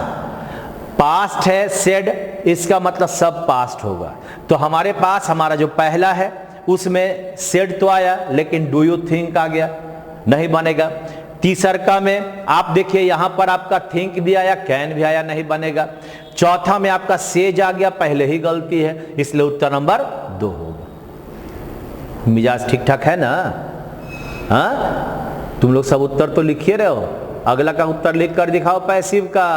पास्ट है सेड, इसका मतलब सब पास्ट होगा, तो हमारे पास हमारा जो पहला है उसमें सेड तो आया लेकिन डू यू थिंक आ गया, नहीं बनेगा। तीसरा में आप देखिए यहां पर आपका थिंक भी आया, कैन भी आया, नहीं बनेगा। चौथा में आपका सेज आ गया, पहले ही गलती है, इसलिए उत्तर नंबर 2 होगा। मिजाज ठीक ठाक है ना? हाँ, तुम लोग सब उत्तर तो लिखिए रहे हो, अगला का उत्तर लिख कर दिखाओ पैसिव का।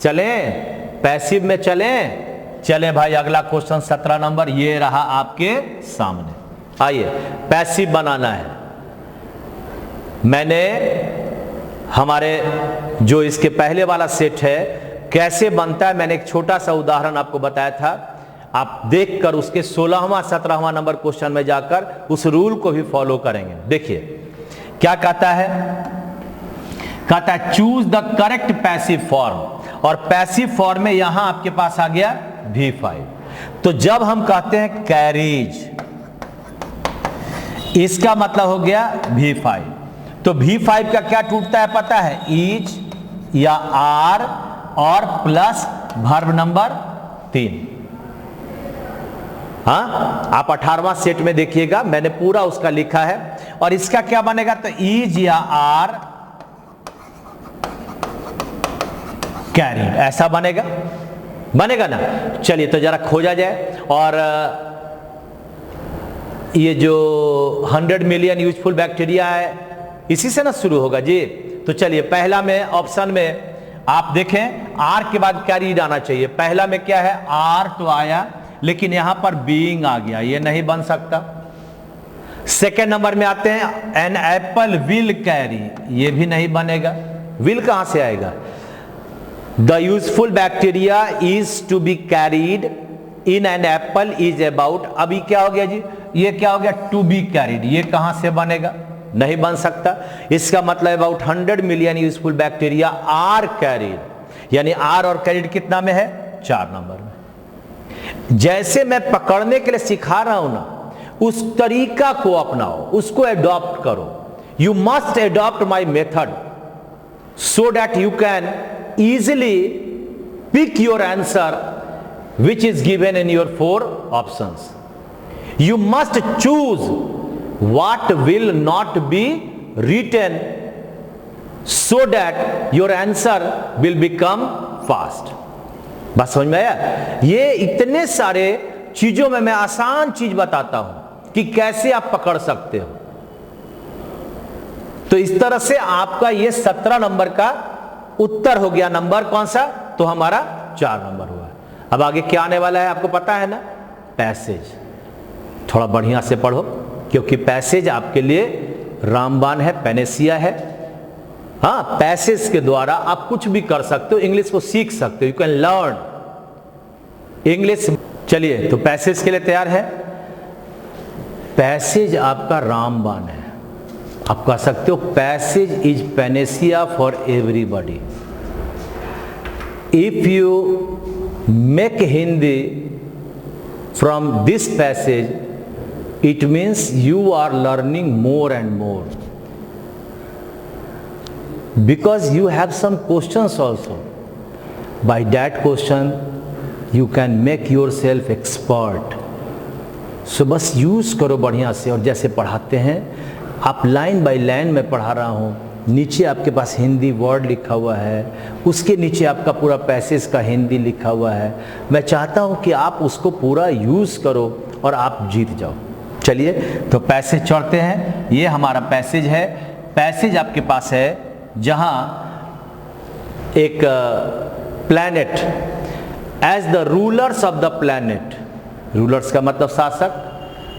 चलें पैसिव में, चलें भाई। अगला क्वेश्चन 17 नंबर ये रहा आपके सामने। आइए, पैसिव बनाना है। मैंने हमारे जो इसके पहले वाला सेट है कैसे बनता है, मैंने एक छोटा सा उदाहरण आपको बताया था, आप देखकर उसके 16वां 17वां नंबर क्वेश्चन में जाकर उस रूल को भी फॉलो करेंगे। देखिए क्या कहता है, कहता है choose the correct passive form, और पैसिव फॉर्म में यहां आपके पास आ गया V5। तो जब हम कहते हैं कैरीज, इसका मतलब हो गया V5। तो V5 का क्या टूटता है पता है? ईज या आर और प्लस वर्ब नंबर 3। हाँ, आप 18वां सेट में देखिएगा, मैंने पूरा उसका लिखा है। और इसका क्या बनेगा? तो ईज या आर कैरीड, ऐसा बनेगा, बनेगा ना? चलिए तो जरा खोजा जाए। और ये जो 100 मिलियन यूजफुल बैक्टीरिया है इसी से ना शुरू होगा जी। तो चलिए पहला में ऑप्शन में आप देखें आर के बाद कैरीड आना चाहिए। पहला में क्या है? आर तो आया लेकिन यहां पर बीइंग आ गया, ये नहीं बन सकता। सेकेंड नंबर में आते हैं एन एप्पल विल कैरी, ये भी नहीं बनेगा। विल कहां से आएगा? The useful bacteria is to be carried in an apple is about, अभी क्या हो गया जी, ये क्या हो गया, टू बी कैरिड, ये कहां से बनेगा, नहीं बन सकता। इसका मतलब about 100 million useful bacteria are carried, यानी आर और कैरिड कितना में है, 4 नंबर में। जैसे मैं पकड़ने के लिए सिखा रहा हूं ना, उस तरीका को अपनाओ, उसको एडॉप्ट करो। You must adopt my method so that you can easily pick your answer which is given in your 4 options. You must choose what will not be written so that your answer will become fast. बस समझ में आया? ये इतने सारे चीजों में मैं आसान चीज बताता हूं कि कैसे आप पकड़ सकते हो। तो इस तरह से आपका ये 17 नंबर का उत्तर हो गया। नंबर कौन सा, तो हमारा 4 नंबर हुआ। अब आगे क्या आने वाला है आपको पता है ना, पैसेज। थोड़ा बढ़िया से पढ़ो, क्योंकि पैसेज आपके लिए रामबाण है, पैनेसिया है। हाँ, पैसेज के द्वारा आप कुछ भी कर सकते हो, इंग्लिश को सीख सकते हो, यू कैन लर्न इंग्लिश। चलिए, तो पैसेज के लिए तैयार है। पैसेज आपका रामबाण है। आप कह सकते हो passage is Panacea for everybody. If you make Hindi from this passage, it means you are learning more and more, because you have some questions also. By that question you can make yourself expert. So बस यूज करो बढ़िया से। और जैसे पढ़ाते हैं आप, लाइन बाय लाइन में पढ़ा रहा हूँ, नीचे आपके पास हिंदी वर्ड लिखा हुआ है, उसके नीचे आपका पूरा पैसेज का हिंदी लिखा हुआ है। मैं चाहता हूं कि आप उसको पूरा यूज करो और आप जीत जाओ। चलिए, तो पैसेज चढ़ते हैं। ये हमारा पैसेज है। पैसेज आपके पास है जहां एक planet as the rulers of the planet, rulers का मतलब शासक,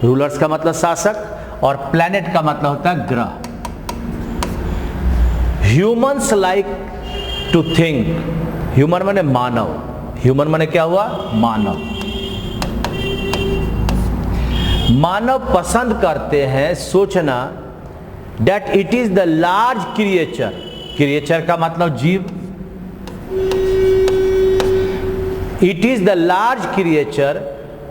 रूलर्स का मतलब शासक, और प्लैनेट का मतलब होता है ग्रह। Humans like to think, human माने मानव, ह्यूमन माने क्या हुआ, मानव। मानव पसंद करते हैं सोचना that it is the large creature, creature का मतलब जीव, it is the large creature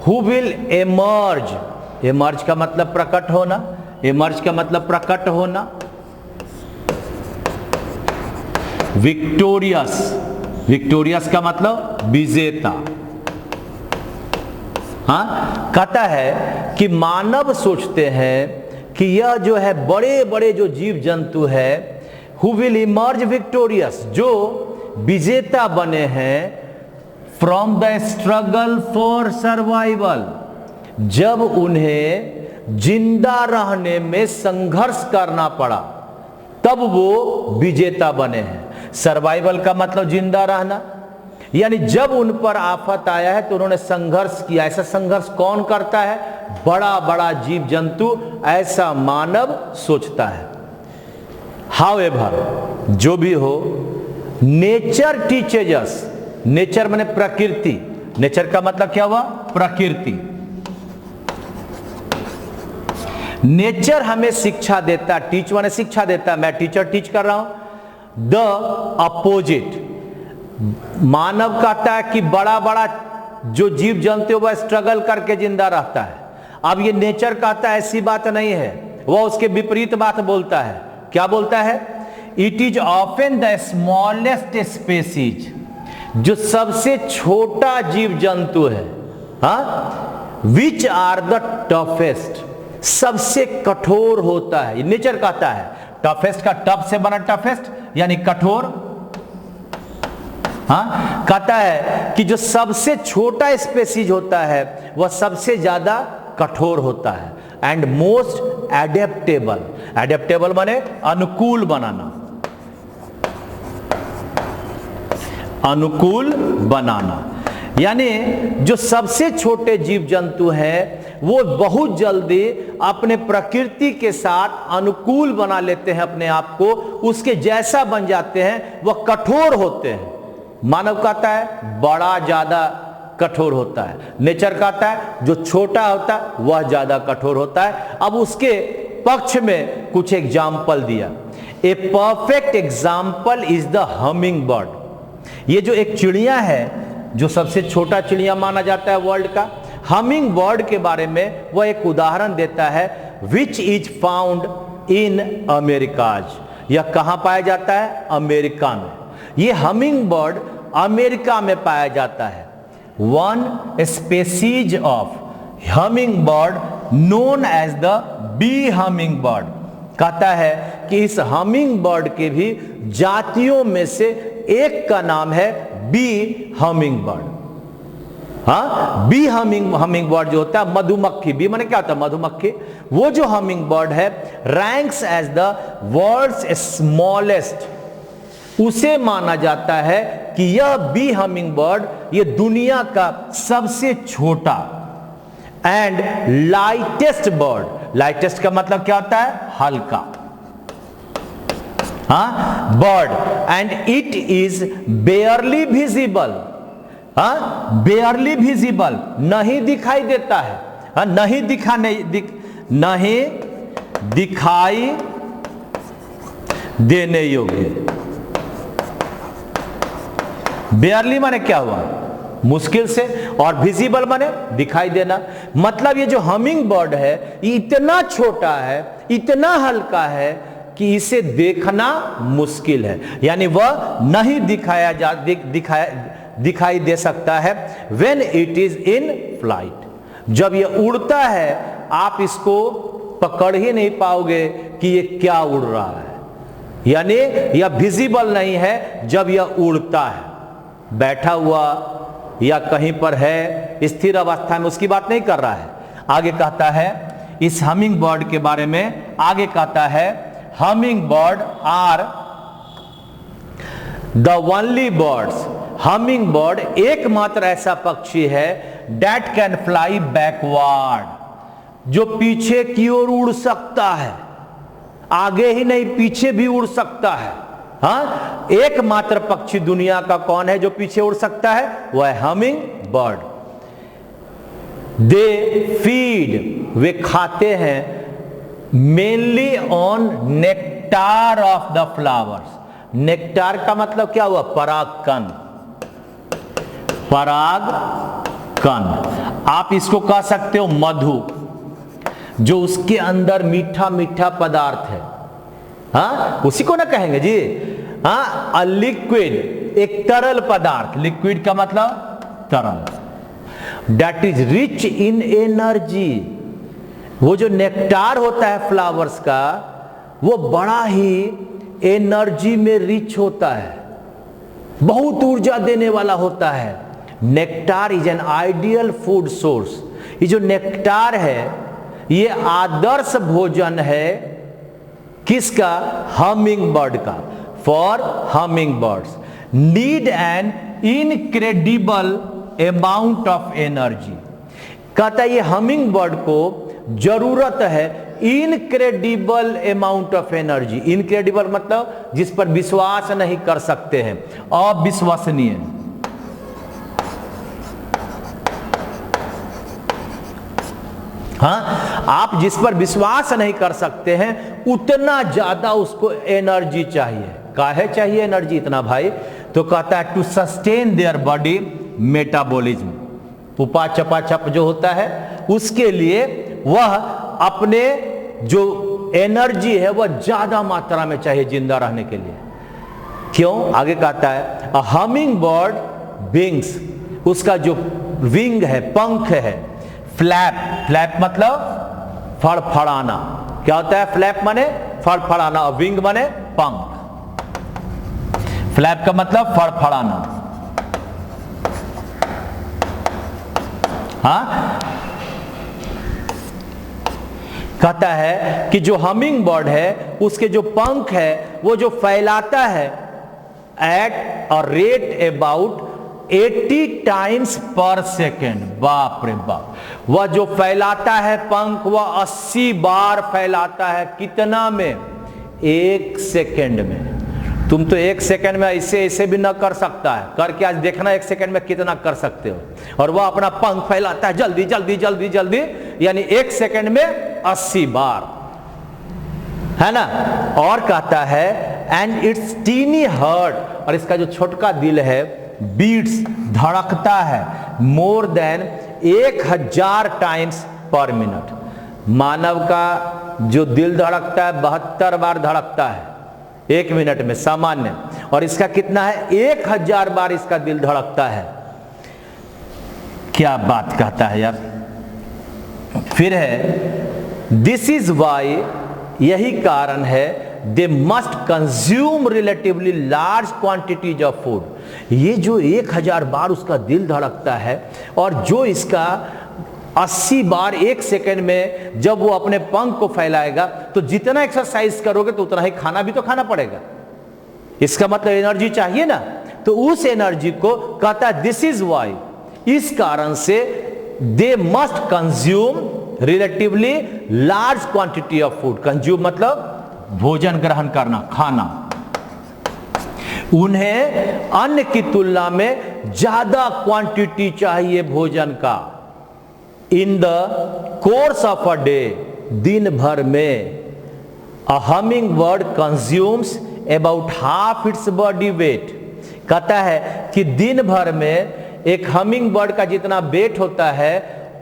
who will emerge, emerge का मतलब प्रकट होना, emerge का मतलब प्रकट होना, विक्टोरियस, विक्टोरियस का मतलब विजेता। हाँ, कहता है कि मानव सोचते हैं कि यह जो है बड़े बड़े जो जीव जंतु है, हु विल इमर्ज विक्टोरियस, जो विजेता बने हैं from the struggle for survival, जब उन्हें जिंदा रहने में संघर्ष करना पड़ा तब वो विजेता बने हैं। सर्वाइवल का मतलब जिंदा रहना, यानी जब उन पर आफत आया है तो उन्होंने संघर्ष किया। ऐसा संघर्ष कौन करता है, बड़ा बड़ा जीव जंतु, ऐसा मानव सोचता है। हाउएवर, जो भी हो, नेचर टीचेज अस, नेचर माने प्रकृति, नेचर का मतलब क्या हुआ, प्रकृति। नेचर हमें शिक्षा देता, टीच माने शिक्षा देता, मैं टीचर टीच कर रहा हूं। द अपोजिट, मानव कहता है कि बड़ा बड़ा जो जीव जंतु वह स्ट्रगल करके जिंदा रहता है। अब ये नेचर कहता है ऐसी बात नहीं है, वह उसके विपरीत बात बोलता है। क्या बोलता है, it is often the smallest species, जो सबसे छोटा जीव जंतु है, हाँ, विच आर द टफेस्ट, सबसे कठोर होता है। नेचर कहता है, टफेस्ट का टफ से बना टफेस्ट यानी कठोर। हाँ, कहता है कि जो सबसे छोटा स्पेसीज होता है वह सबसे ज्यादा कठोर होता है। एंड मोस्ट एडेप्टेबल, एडेप्टेबल माने अनुकूल बनाना, अनुकूल बनाना, यानी जो सबसे छोटे जीव जंतु हैं वो बहुत जल्दी अपने प्रकृति के साथ अनुकूल बना लेते हैं अपने आप को, उसके जैसा बन जाते हैं, वह कठोर होते हैं। मानव कहता है बड़ा ज्यादा कठोर होता है। नेचर कहता है जो छोटा होता है वह ज्यादा कठोर होता है। अब उसके पक्ष में कुछ एग्जाम्पल दिया। A perfect example is the humming bird. ये जो एक चिड़िया है जो सबसे छोटा चिड़िया माना जाता है वर्ल्ड का, हमिंग बर्ड के बारे में वह एक उदाहरण देता है, which is found in Americas. यह कहां पाया जाता है? अमेरिका में। यह हमिंग बर्ड अमेरिका में पाया जाता है। One species of hummingbird known as the bee hummingbird. कहता है कि इस हमिंग बर्ड के भी जातियों में से एक का नाम है बी हमिंग बर्ड। हाँ, बी हमिंग बर्ड जो होता है मधुमक्खी, बी माने क्या होता है? मधुमक्खी। वो जो हमिंग बर्ड है ranks as the world's smallest, उसे माना जाता है कि यह बी हमिंग बर्ड ये दुनिया का सबसे छोटा एंड लाइटेस्ट बर्ड। लाइटेस्ट का मतलब क्या होता है? हल्का। हाँ, bird and it is बेयरली visible. हाँ, बेयरली विजिबल, नहीं दिखाई देता है। हाँ, नहीं दिखाई देने योग्य। बेयरली माने क्या हुआ? मुश्किल से, और विजिबल माने दिखाई देना। मतलब ये जो हमिंग बर्ड है ये इतना छोटा है, इतना हल्का है कि इसे देखना मुश्किल है, यानी वह नहीं दिखाई दे सकता है। When it is in flight, जब यह उड़ता है आप इसको पकड़ ही नहीं पाओगे कि ये क्या उड़ रहा है, यानी यह विजिबल नहीं है जब यह उड़ता है। बैठा हुआ या कहीं पर है स्थिर अवस्था में उसकी बात नहीं कर रहा है। आगे कहता है इस हमिंग बर्ड के बारे में, आगे कहता है hummingbird are the only birds. Hummingbird एकमात्र ऐसा पक्षी है दैट कैन फ्लाई बैकवर्ड, जो पीछे की ओर उड़ सकता है, आगे ही नहीं पीछे भी उड़ सकता है। हाँ, एकमात्र पक्षी दुनिया का कौन है जो पीछे उड़ सकता है? वह है हमिंग बर्ड। दे फीड, वे खाते हैं mainly on nectar of the flowers. Nectar का मतलब क्या हुआ? परागकण। परागकण आप इसको कह सकते हो मधु, जो उसके अंदर मीठा मीठा पदार्थ है। हाँ, उसी को ना कहेंगे जी। हाँ, अ लिक्विड, एक तरल पदार्थ। लिक्विड का मतलब तरल। That is rich in energy. वो जो नेक्टार होता है फ्लावर्स का वो बड़ा ही एनर्जी में रिच होता है, बहुत ऊर्जा देने वाला होता है। Nectar is an ideal food source. ये जो नेक्टार है ये आदर्श भोजन है किसका? हमिंग बर्ड का। For humming birds need an incredible amount of energy. कहता है ये हमिंग बर्ड को जरूरत है incredible amount of energy. Incredible मतलब जिस पर विश्वास नहीं कर सकते हैं, अविश्वसनीय। हाँ, आप जिस पर विश्वास नहीं कर सकते हैं उतना ज्यादा उसको एनर्जी चाहिए। काहे चाहिए एनर्जी इतना भाई? तो कहता है to sustain their body metabolism. उपा चपाचप जो होता है उसके लिए वह अपने जो एनर्जी है वह ज्यादा मात्रा में चाहिए जिंदा रहने के लिए। क्यों? आगे कहता है अ हमिंग बर्ड विंग्स, उसका जो विंग है, पंख है, फ्लैप। फ्लैप मतलब फड़फड़ाना। क्या होता है? फ्लैप माने फड़फड़ाना और विंग माने पंख। फ्लैप का मतलब फड़फड़ाना। हाँ, कहता है कि जो हमिंग बर्ड है उसके जो पंख है वो जो फैलाता है at a rate about 80 times पर सेकेंड। बाप रे बाप, वह जो फैलाता है पंख वह 80 बार फैलाता है। कितना में? 1 सेकेंड में। तुम तो 1 सेकंड में ऐसे ऐसे भी ना कर सकता है, करके आज देखना 1 सेकंड में कितना कर सकते हो। और वह अपना पंख फैलाता है जल्दी जल्दी जल्दी जल्दी, यानी 1 सेकंड में 80 बार, है ना। और कहता है एंड इट्स टीनी हार्ट, और इसका जो छोटका दिल है बीट्स, धड़कता है more than 1000 times per minute. मानव का जो दिल धड़कता है 72 बार धड़कता है 1 मिनट में सामान्य, और इसका कितना है 1000 बार इसका दिल धड़कता है। क्या बात कहता है यार। फिर है दिस इज वाई, यही कारण है they must consume relatively large quantities of food. ये जो 1000 बार उसका दिल धड़कता है, और जो इसका 80 बार 1 सेकंड में जब वो अपने पंख को फैलाएगा, तो जितना एक्सरसाइज करोगे तो उतना ही खाना भी तो खाना पड़ेगा। इसका मतलब एनर्जी चाहिए ना, तो उस एनर्जी को कहता है दिस इज वाई, इस कारण से they must consume relatively large quantity of food. Consume मतलब भोजन ग्रहण करना, खाना। उन्हें अन्न की तुलना में ज्यादा क्वांटिटी चाहिए भोजन का। In the course of a day, दिन भर में a humming bird consumes about half its body weight. कहता है कि दिन भर में एक हमिंग बर्ड का जितना वेट होता है,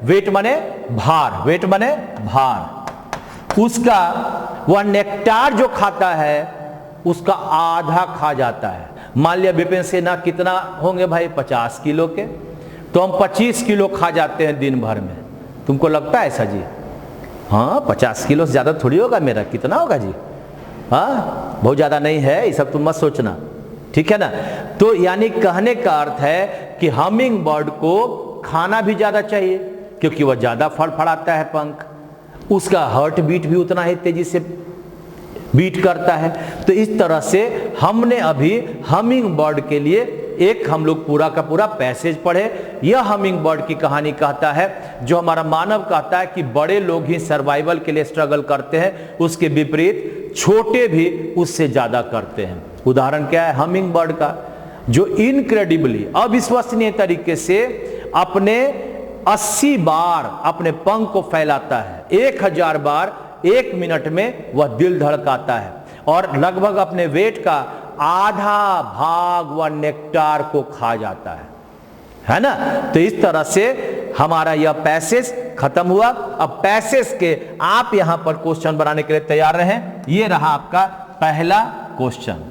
वेट माने भार, वेट माने भार, उसका वह नेक्टार जो खाता है उसका आधा खा जाता है। मान लिया विपिन सेना कितना होंगे भाई 50 किलो के, तो हम 25 किलो खा जाते हैं दिन भर में। तुमको लगता है ऐसा जी? हाँ 50 किलो से ज़्यादा थोड़ी होगा मेरा, कितना होगा जी? हाँ बहुत ज़्यादा नहीं है, ये सब तुम मत सोचना, ठीक है ना। तो यानी कहने का अर्थ है कि हमिंग बर्ड को खाना भी ज़्यादा चाहिए, क्योंकि वह ज़्यादा फड़फड़ाता है पंख, उसका हार्ट बीट भी उतना ही तेजी से बीट करता है। तो इस तरह से हमने अभी हमिंग बर्ड के लिए एक हम लोग पूरा का पूरा पैसेज पढ़े। यह हमिंग बर्ड की कहानी कहता है, जो हमारा मानव कहता है कि बड़े लोग ही सर्वाइवल के लिए स्ट्रगल करते हैं, उसके विपरीत छोटे भी उससे ज्यादा करते हैं। उदाहरण क्या है हमिंग बर्ड का, जो इनक्रेडिबली अविश्वसनीय तरीके से अपने 80 बार अपने पंख को फैलाता है, 1000 बार 1 मिनट में वह दिल धड़काता है, और लगभग अपने वेट का आधा भाग वह नेक्टार को खा जाता है ना। तो इस तरह से हमारा यह पैसेज खत्म हुआ। अब पैसेज के आप यहां पर क्वेश्चन बनाने के लिए तैयार रहें। यह रहा आपका पहला क्वेश्चन,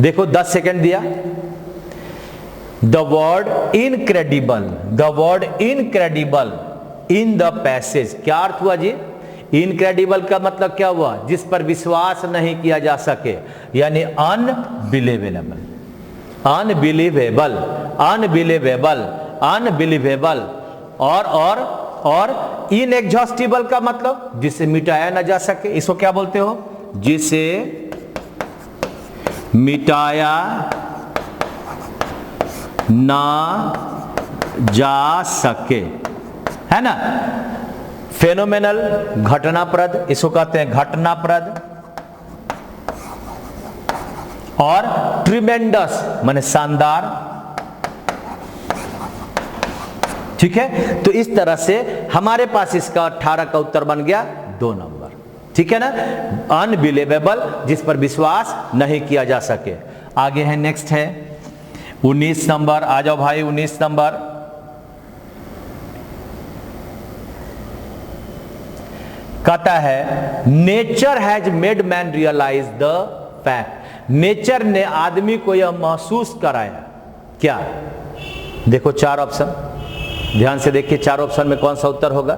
देखो 10 सेकंड दिया। The word incredible, the word incredible in the passage, क्या अर्थ हुआ जी? इनक्रेडिबल का मतलब क्या हुआ? जिस पर विश्वास नहीं किया जा सके, यानी अनबिलीवेबल, अनबिलीवेबल, अनबिलीवेबल, अनबिलीवेबल। और इनएग्जॉस्टिबल का मतलब जिसे मिटाया ना जा सके, इसको क्या बोलते हो? जिसे मिटाया ना जा सके, है ना। फेनोमेनल, घटनाप्रद, इसको कहते हैं घटनाप्रद। और ट्रिमेंडस माने शानदार, ठीक है। तो इस तरह से हमारे पास इसका 18 का उत्तर बन गया 2 नंबर, ठीक है ना। अनबिलीवेबल, जिस पर विश्वास नहीं किया जा सके। आगे है, नेक्स्ट है 19 नंबर। आ जाओ भाई 19 नंबर। कहता है nature has made man realise the fact, nature ने आदमी को यह महसूस कराया। क्या? देखो 4 ऑप्शन, ध्यान से देखिए 4 ऑप्शन में कौन सा उत्तर होगा?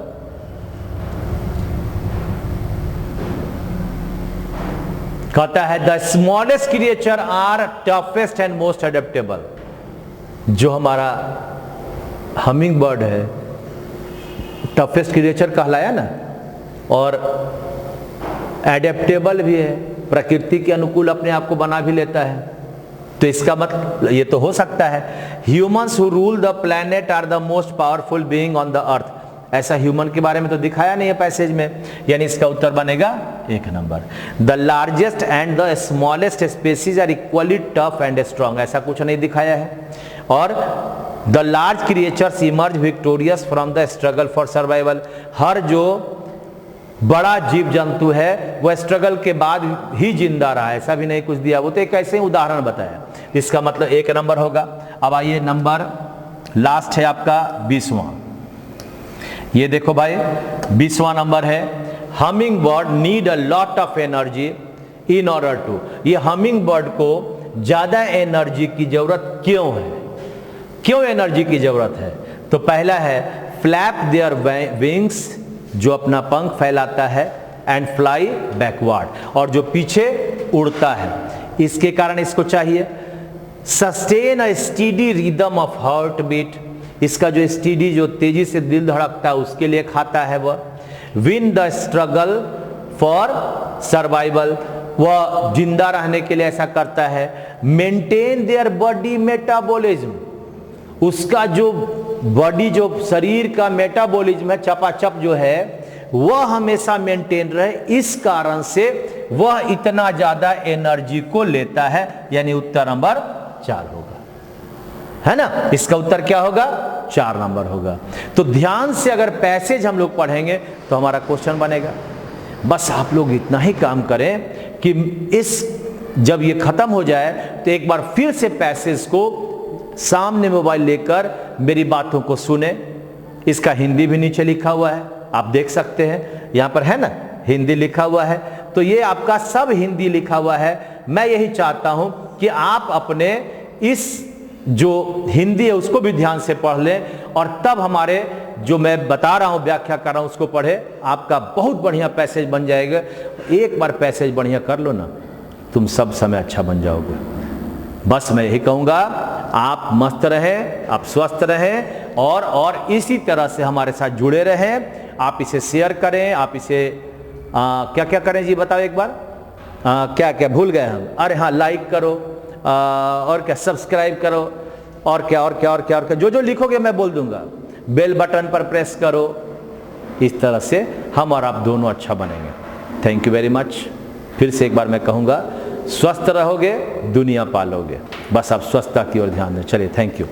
कहता है the smallest creature are toughest and most adaptable. जो हमारा हमिंग बर्ड है टफेस्ट क्रिएचर कहलाया ना, और एडेप्टेबल भी है, प्रकृति के अनुकूल अपने आप को बना भी लेता है। तो इसका मतलब ये तो हो सकता है humans who rule the planet are the most powerful being on the earth. ऐसा ह्यूमन के बारे में तो दिखाया नहीं है पैसेज में, यानी इसका उत्तर बनेगा 1 number. The largest and the smallest species are equally tough and strong, ऐसा कुछ नहीं दिखाया है। और the large creatures emerge victorious from the struggle for survival, हर जो बड़ा जीव जंतु है वह स्ट्रगल के बाद ही जिंदा रहा, ऐसा भी नहीं कुछ दिया, वो तो एक ऐसे उदाहरण बताया, इसका मतलब 1 नंबर होगा। अब आइए नंबर लास्ट है आपका 20वां, ये देखो भाई 20वां नंबर है, hummingbird need a lot of energy in order to, ये हमिंग बर्ड को ज्यादा एनर्जी की जरूरत क्यों है, क्यों एनर्जी की जरूरत है? तो पहला है फ्लैप देयर विंग्स, जो अपना पंख फैलाता है, एंड फ्लाई बैकवर्ड, और जो पीछे उड़ता है, इसके कारण इसको चाहिए। Sustain a steady rhythm of heartbeat, इसका जो स्टीडी, जो तेजी से दिल धड़कता है, उसके लिए खाता है वह। Win the struggle for survival, वह जिंदा रहने के लिए ऐसा करता है। मेंटेन देयर बॉडी मेटाबॉलिज्म, उसका जो बॉडी, जो शरीर का मेटाबॉलिज्म है, चपाचप जो है, वह हमेशा मेंटेन रहे, इस कारण से वह इतना ज्यादा एनर्जी को लेता है, यानी उत्तर नंबर 4 होगा, है ना। इसका उत्तर क्या होगा? 4 नंबर होगा। तो ध्यान से अगर पैसेज हम लोग पढ़ेंगे तो हमारा क्वेश्चन बनेगा। बस आप लोग इतना ही काम करें कि जब ये खत्म हो जाए तो एक बार फिर से पैसेज को सामने मोबाइल लेकर मेरी बातों को सुने। इसका हिंदी भी नीचे लिखा हुआ है, आप देख सकते हैं, यहां पर है ना, हिंदी लिखा हुआ है, तो ये आपका सब हिंदी लिखा हुआ है। मैं यही चाहता हूं कि आप अपने इस जो हिंदी है उसको भी ध्यान से पढ़ लें, और तब हमारे जो मैं बता रहा हूं, व्याख्या कर रहा हूं, उसको पढ़े, आपका बहुत बढ़िया पैसेज बन जाएगा। एक बार पैसेज बढ़िया कर लो ना, तुम सब समय अच्छा बन जाओगे। बस मैं यही कहूंगा, आप मस्त रहें, आप स्वस्थ रहें, और इसी तरह से हमारे साथ जुड़े रहें। आप इसे शेयर करें, आप इसे क्या क्या करें जी, बताओ एक बार, क्या क्या भूल गए हम, अरे हाँ, लाइक करो, और क्या, सब्सक्राइब करो, और क्या और क्या और क्या और क्या, जो जो लिखोगे मैं बोल दूंगा, बेल बटन पर प्रेस करो। इस तरह से हम और आप दोनों अच्छा बनेंगे। Thank you very much. फिर से एक बार मैं कहूँगा, स्वस्थ रहोगे दुनिया पालोगे, बस आप स्वस्थता की ओर ध्यान दें। चलिए, थैंक यू।